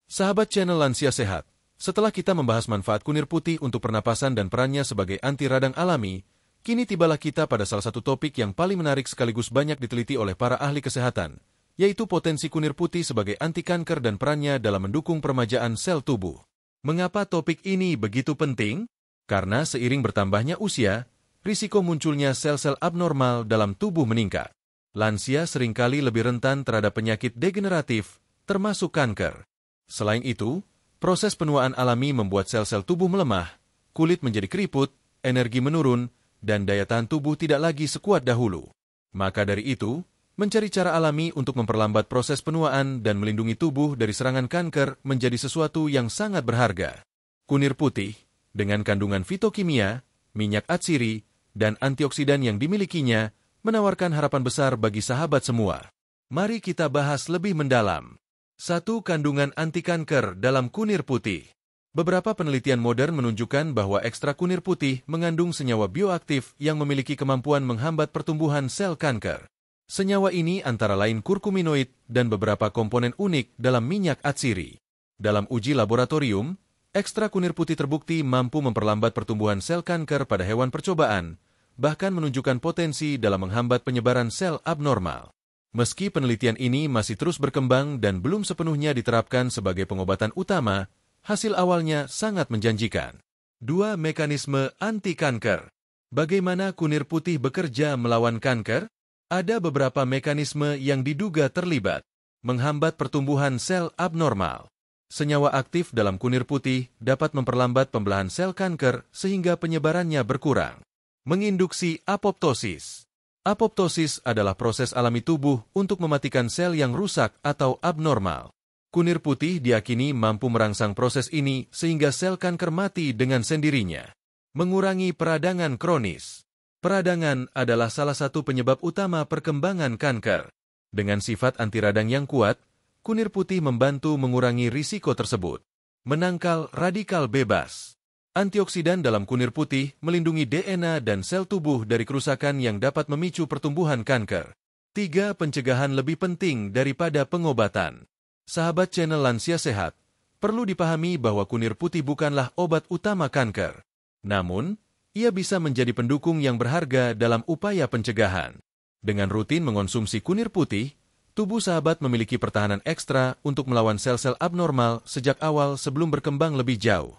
Sahabat channel Lansia Sehat, setelah kita membahas manfaat kunir putih untuk pernapasan dan perannya sebagai anti radang alami, kini tibalah kita pada salah satu topik yang paling menarik sekaligus banyak diteliti oleh para ahli kesehatan, yaitu potensi kunir putih sebagai anti kanker dan perannya dalam mendukung peremajaan sel tubuh. Mengapa topik ini begitu penting? Karena seiring bertambahnya usia, risiko munculnya sel-sel abnormal dalam tubuh meningkat. Lansia seringkali lebih rentan terhadap penyakit degeneratif, termasuk kanker. Selain itu, proses penuaan alami membuat sel-sel tubuh melemah, kulit menjadi keriput, energi menurun, dan daya tahan tubuh tidak lagi sekuat dahulu. Maka dari itu, mencari cara alami untuk memperlambat proses penuaan dan melindungi tubuh dari serangan kanker menjadi sesuatu yang sangat berharga. Kunir putih, dengan kandungan fitokimia, minyak atsiri, dan antioksidan yang dimilikinya, menawarkan harapan besar bagi sahabat semua. Mari kita bahas lebih mendalam. 1. Kandungan anti kanker dalam kunir putih. Beberapa penelitian modern menunjukkan bahwa ekstrak kunir putih mengandung senyawa bioaktif yang memiliki kemampuan menghambat pertumbuhan sel kanker. Senyawa ini antara lain kurkuminoid dan beberapa komponen unik dalam minyak atsiri. Dalam uji laboratorium, ekstrak kunir putih terbukti mampu memperlambat pertumbuhan sel kanker pada hewan percobaan, bahkan menunjukkan potensi dalam menghambat penyebaran sel abnormal. Meski penelitian ini masih terus berkembang dan belum sepenuhnya diterapkan sebagai pengobatan utama, hasil awalnya sangat menjanjikan. 2. Mekanisme anti kanker. Bagaimana kunir putih bekerja melawan kanker? Ada beberapa mekanisme yang diduga terlibat, menghambat pertumbuhan sel abnormal. Senyawa aktif dalam kunir putih dapat memperlambat pembelahan sel kanker sehingga penyebarannya berkurang. Menginduksi apoptosis. Apoptosis adalah proses alami tubuh untuk mematikan sel yang rusak atau abnormal. Kunir putih diyakini mampu merangsang proses ini sehingga sel kanker mati dengan sendirinya. Mengurangi peradangan kronis. Peradangan adalah salah satu penyebab utama perkembangan kanker. Dengan sifat anti radang yang kuat, kunir putih membantu mengurangi risiko tersebut. Menangkal radikal bebas. Antioksidan dalam kunir putih melindungi DNA dan sel tubuh dari kerusakan yang dapat memicu pertumbuhan kanker. 3. Pencegahan lebih penting daripada pengobatan. Sahabat channel Lansia Sehat, Perlu dipahami bahwa kunir putih bukanlah obat utama kanker. Namun, ia bisa menjadi pendukung yang berharga dalam upaya pencegahan. Dengan rutin mengonsumsi kunir putih, tubuh sahabat memiliki pertahanan ekstra untuk melawan sel-sel abnormal sejak awal sebelum berkembang lebih jauh.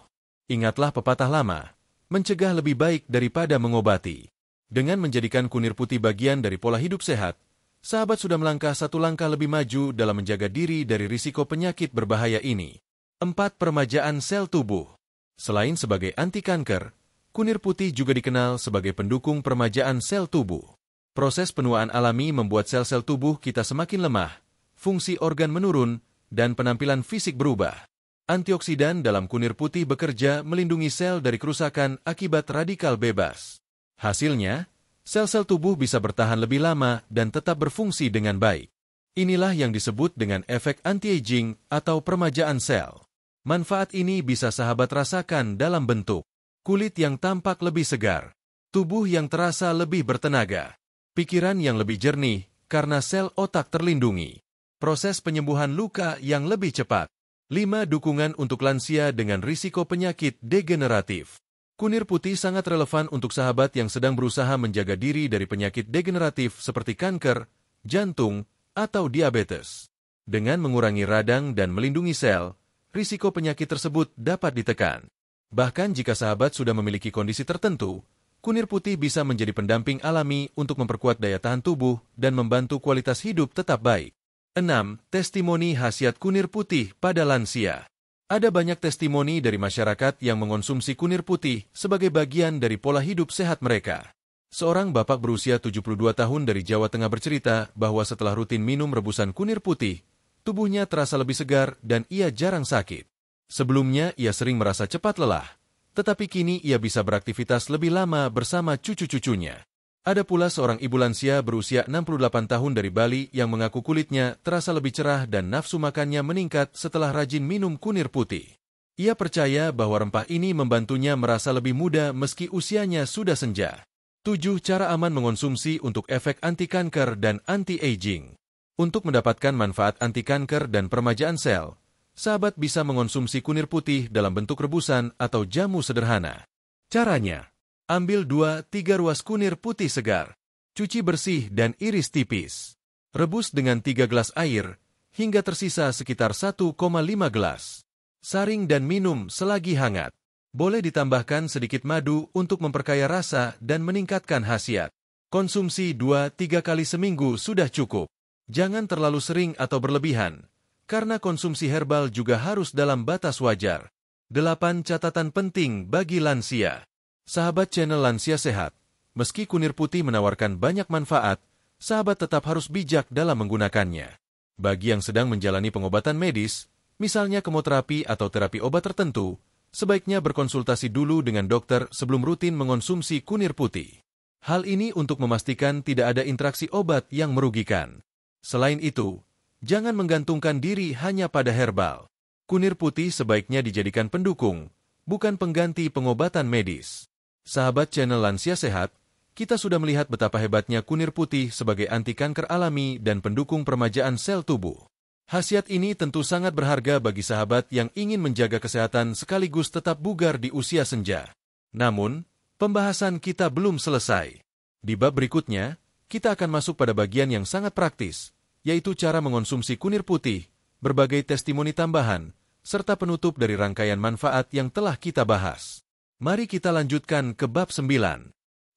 Ingatlah pepatah lama, mencegah lebih baik daripada mengobati. Dengan menjadikan kunir putih bagian dari pola hidup sehat, sahabat sudah melangkah satu langkah lebih maju dalam menjaga diri dari risiko penyakit berbahaya ini. 4. Peremajaan sel tubuh. Selain sebagai anti kanker, kunir putih juga dikenal sebagai pendukung peremajaan sel tubuh. Proses penuaan alami membuat sel-sel tubuh kita semakin lemah, fungsi organ menurun, dan penampilan fisik berubah. Antioksidan dalam kunir putih bekerja melindungi sel dari kerusakan akibat radikal bebas. Hasilnya, sel-sel tubuh bisa bertahan lebih lama dan tetap berfungsi dengan baik. Inilah yang disebut dengan efek anti-aging atau peremajaan sel. Manfaat ini bisa sahabat rasakan dalam bentuk kulit yang tampak lebih segar, tubuh yang terasa lebih bertenaga, pikiran yang lebih jernih karena sel otak terlindungi, proses penyembuhan luka yang lebih cepat. 5. Dukungan untuk lansia dengan risiko penyakit degeneratif. Kunir putih sangat relevan untuk sahabat yang sedang berusaha menjaga diri dari penyakit degeneratif seperti kanker, jantung, atau diabetes. Dengan mengurangi radang dan melindungi sel, risiko penyakit tersebut dapat ditekan. Bahkan jika sahabat sudah memiliki kondisi tertentu, kunir putih bisa menjadi pendamping alami untuk memperkuat daya tahan tubuh dan membantu kualitas hidup tetap baik. 6. Testimoni khasiat kunir putih pada lansia. Ada banyak testimoni dari masyarakat yang mengonsumsi kunir putih sebagai bagian dari pola hidup sehat mereka. Seorang bapak berusia 72 tahun dari Jawa Tengah bercerita bahwa setelah rutin minum rebusan kunir putih, tubuhnya terasa lebih segar dan ia jarang sakit. Sebelumnya ia sering merasa cepat lelah, tetapi kini ia bisa beraktivitas lebih lama bersama cucu-cucunya. Ada pula seorang ibu lansia berusia 68 tahun dari Bali yang mengaku kulitnya terasa lebih cerah dan nafsu makannya meningkat setelah rajin minum kunir putih. Ia percaya bahwa rempah ini membantunya merasa lebih muda meski usianya sudah senja. 7. Cara aman mengonsumsi untuk efek anti-kanker dan anti-aging. Untuk mendapatkan manfaat anti-kanker dan peremajaan sel, sahabat bisa mengonsumsi kunir putih dalam bentuk rebusan atau jamu sederhana. Caranya, ambil 2-3 ruas kunir putih segar, cuci bersih dan iris tipis. Rebus dengan 3 gelas air, hingga tersisa sekitar 1,5 gelas. Saring dan minum selagi hangat. Boleh ditambahkan sedikit madu untuk memperkaya rasa dan meningkatkan khasiat. Konsumsi 2-3 kali seminggu sudah cukup. Jangan terlalu sering atau berlebihan, karena konsumsi herbal juga harus dalam batas wajar. 8. Catatan penting bagi lansia. Sahabat channel Lansia Sehat, meski kunir putih menawarkan banyak manfaat, sahabat tetap harus bijak dalam menggunakannya. Bagi yang sedang menjalani pengobatan medis, misalnya kemoterapi atau terapi obat tertentu, sebaiknya berkonsultasi dulu dengan dokter sebelum rutin mengonsumsi kunir putih. Hal ini untuk memastikan tidak ada interaksi obat yang merugikan. Selain itu, jangan menggantungkan diri hanya pada herbal. Kunir putih sebaiknya dijadikan pendukung, bukan pengganti pengobatan medis. Sahabat channel Lansia Sehat, kita sudah melihat betapa hebatnya kunir putih sebagai anti kanker alami dan pendukung peremajaan sel tubuh. Khasiat ini tentu sangat berharga bagi sahabat yang ingin menjaga kesehatan sekaligus tetap bugar di usia senja. Namun, pembahasan kita belum selesai. Di bab berikutnya, kita akan masuk pada bagian yang sangat praktis, yaitu cara mengonsumsi kunir putih, berbagai testimoni tambahan, serta penutup dari rangkaian manfaat yang telah kita bahas. Mari kita lanjutkan ke bab 9.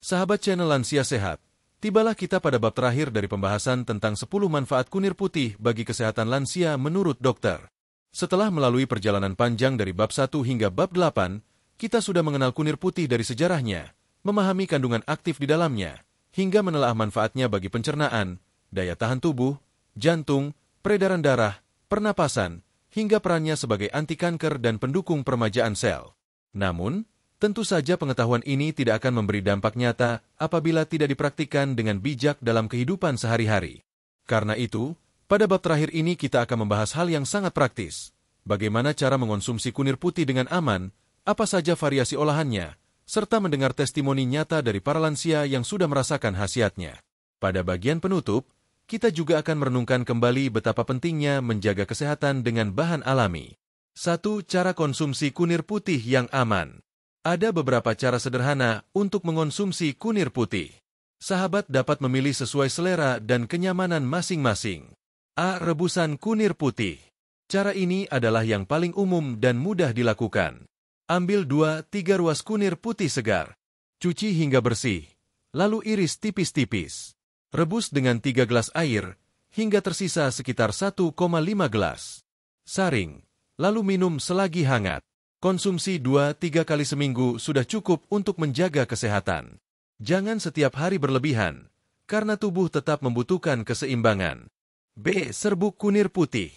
Sahabat channel Lansia Sehat, tibalah kita pada bab terakhir dari pembahasan tentang 10 manfaat kunir putih bagi kesehatan lansia menurut dokter. Setelah melalui perjalanan panjang dari bab 1 hingga bab 8, kita sudah mengenal kunir putih dari sejarahnya, memahami kandungan aktif di dalamnya, hingga menelaah manfaatnya bagi pencernaan, daya tahan tubuh, jantung, peredaran darah, pernapasan, hingga perannya sebagai anti kanker dan pendukung peremajaan sel. Namun, tentu saja pengetahuan ini tidak akan memberi dampak nyata apabila tidak dipraktikkan dengan bijak dalam kehidupan sehari-hari. Karena itu, pada bab terakhir ini kita akan membahas hal yang sangat praktis. Bagaimana cara mengonsumsi kunir putih dengan aman, apa saja variasi olahannya, serta mendengar testimoni nyata dari para lansia yang sudah merasakan khasiatnya. Pada bagian penutup, kita juga akan merenungkan kembali betapa pentingnya menjaga kesehatan dengan bahan alami. 1. Cara konsumsi kunir putih yang aman. Ada beberapa cara sederhana untuk mengonsumsi kunir putih. Sahabat dapat memilih sesuai selera dan kenyamanan masing-masing. A. Rebusan kunir putih. Cara ini adalah yang paling umum dan mudah dilakukan. Ambil 2-3 ruas kunir putih segar. Cuci hingga bersih, lalu iris tipis-tipis. Rebus dengan 3 gelas air, hingga tersisa sekitar 1,5 gelas. Saring, lalu minum selagi hangat. Konsumsi 2-3 kali seminggu sudah cukup untuk menjaga kesehatan. Jangan setiap hari berlebihan, karena tubuh tetap membutuhkan keseimbangan. B. Serbuk kunir putih.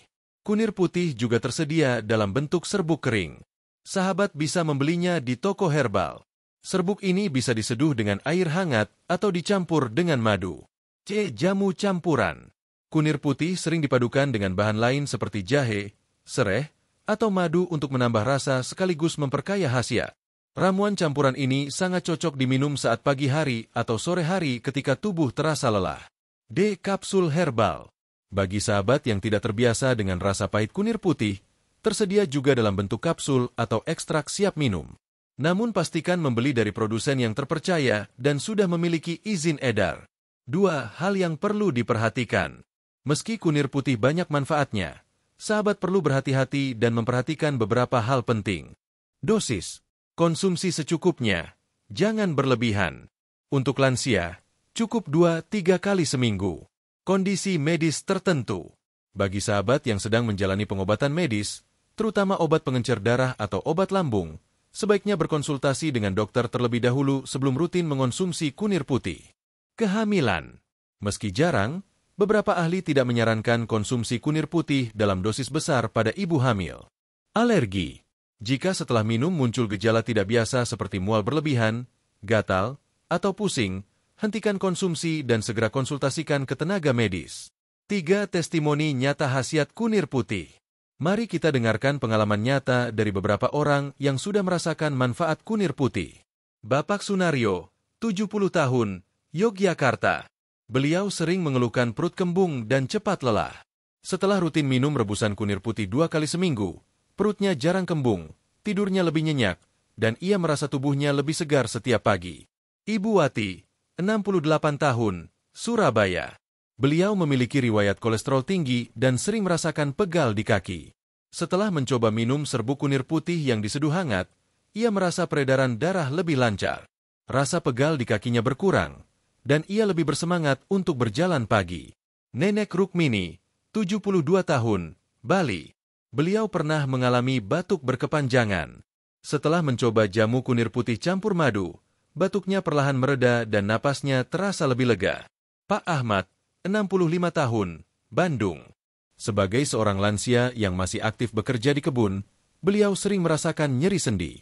Kunir putih juga tersedia dalam bentuk serbuk kering. Sahabat bisa membelinya di toko herbal. Serbuk ini bisa diseduh dengan air hangat atau dicampur dengan madu. C. Jamu campuran. Kunir putih sering dipadukan dengan bahan lain seperti jahe, sereh, atau madu untuk menambah rasa sekaligus memperkaya khasiat. Ramuan campuran ini sangat cocok diminum saat pagi hari atau sore hari ketika tubuh terasa lelah. D. Kapsul herbal. Bagi sahabat yang tidak terbiasa dengan rasa pahit kunir putih, tersedia juga dalam bentuk kapsul atau ekstrak siap minum. Namun pastikan membeli dari produsen yang terpercaya dan sudah memiliki izin edar. 2. Hal yang perlu diperhatikan. Meski kunir putih banyak manfaatnya, sahabat perlu berhati-hati dan memperhatikan beberapa hal penting. Dosis. Konsumsi secukupnya. Jangan berlebihan. Untuk lansia, cukup 2-3 kali seminggu. Kondisi medis tertentu. Bagi sahabat yang sedang menjalani pengobatan medis, terutama obat pengencer darah atau obat lambung, sebaiknya berkonsultasi dengan dokter terlebih dahulu sebelum rutin mengonsumsi kunir putih. Kehamilan. Meski jarang, beberapa ahli tidak menyarankan konsumsi kunir putih dalam dosis besar pada ibu hamil. Alergi. Jika setelah minum muncul gejala tidak biasa seperti mual berlebihan, gatal, atau pusing, hentikan konsumsi dan segera konsultasikan ke tenaga medis. 3. Testimoni nyata khasiat kunir putih. Mari kita dengarkan pengalaman nyata dari beberapa orang yang sudah merasakan manfaat kunir putih. Bapak Sunario, 70 tahun, Yogyakarta. Beliau sering mengeluhkan perut kembung dan cepat lelah. Setelah rutin minum rebusan kunir putih 2 kali seminggu, perutnya jarang kembung, tidurnya lebih nyenyak, dan ia merasa tubuhnya lebih segar setiap pagi. Ibu Wati, 68 tahun, Surabaya. Beliau memiliki riwayat kolesterol tinggi dan sering merasakan pegal di kaki. Setelah mencoba minum serbuk kunir putih yang diseduh hangat, ia merasa peredaran darah lebih lancar. Rasa pegal di kakinya berkurang, dan ia lebih bersemangat untuk berjalan pagi. Nenek Rukmini, 72 tahun, Bali. Beliau pernah mengalami batuk berkepanjangan. Setelah mencoba jamu kunir putih campur madu, batuknya perlahan mereda dan napasnya terasa lebih lega. Pak Ahmad, 65 tahun, Bandung. Sebagai seorang lansia yang masih aktif bekerja di kebun, beliau sering merasakan nyeri sendi.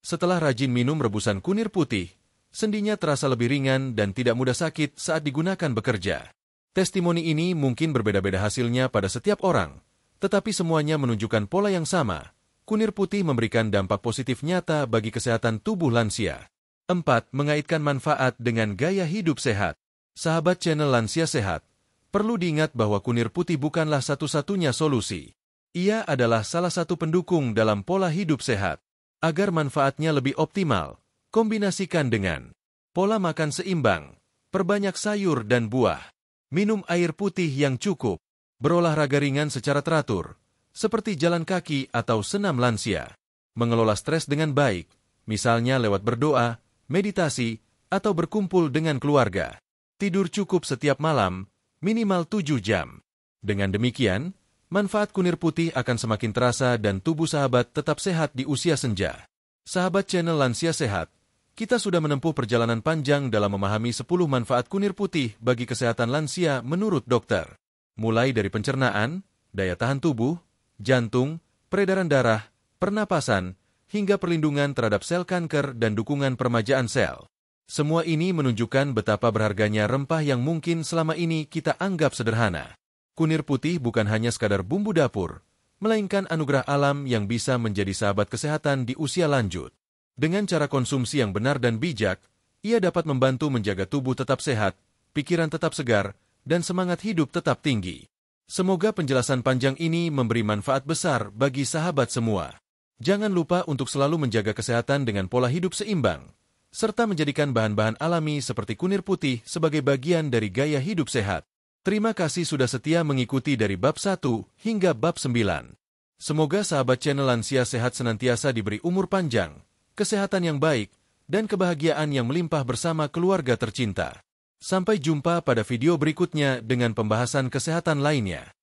Setelah rajin minum rebusan kunir putih, sendinya terasa lebih ringan dan tidak mudah sakit saat digunakan bekerja. Testimoni ini mungkin berbeda-beda hasilnya pada setiap orang, tetapi semuanya menunjukkan pola yang sama. Kunir putih memberikan dampak positif nyata bagi kesehatan tubuh lansia. 4. Mengaitkan manfaat dengan gaya hidup sehat. Sahabat channel Lansia Sehat, perlu diingat bahwa kunir putih bukanlah satu-satunya solusi. Ia adalah salah satu pendukung dalam pola hidup sehat. Agar manfaatnya lebih optimal, kombinasikan dengan pola makan seimbang, perbanyak sayur dan buah, minum air putih yang cukup, berolahraga ringan secara teratur, seperti jalan kaki atau senam lansia, mengelola stres dengan baik, misalnya lewat berdoa, meditasi, atau berkumpul dengan keluarga. Tidur cukup setiap malam, minimal 7 jam. Dengan demikian, manfaat kunir putih akan semakin terasa dan tubuh sahabat tetap sehat di usia senja. Sahabat channel Lansia Sehat, kita sudah menempuh perjalanan panjang dalam memahami 10 manfaat kunir putih bagi kesehatan lansia menurut dokter. Mulai dari pencernaan, daya tahan tubuh, jantung, peredaran darah, pernapasan, hingga perlindungan terhadap sel kanker dan dukungan permajaan sel. Semua ini menunjukkan betapa berharganya rempah yang mungkin selama ini kita anggap sederhana. Kunir putih bukan hanya sekadar bumbu dapur, melainkan anugerah alam yang bisa menjadi sahabat kesehatan di usia lanjut. Dengan cara konsumsi yang benar dan bijak, ia dapat membantu menjaga tubuh tetap sehat, pikiran tetap segar, dan semangat hidup tetap tinggi. Semoga penjelasan panjang ini memberi manfaat besar bagi sahabat semua. Jangan lupa untuk selalu menjaga kesehatan dengan pola hidup seimbang, serta menjadikan bahan-bahan alami seperti kunir putih sebagai bagian dari gaya hidup sehat. Terima kasih sudah setia mengikuti dari bab 1 hingga bab 9. Semoga sahabat channel Lansia Sehat senantiasa diberi umur panjang, kesehatan yang baik, dan kebahagiaan yang melimpah bersama keluarga tercinta. Sampai jumpa pada video berikutnya dengan pembahasan kesehatan lainnya.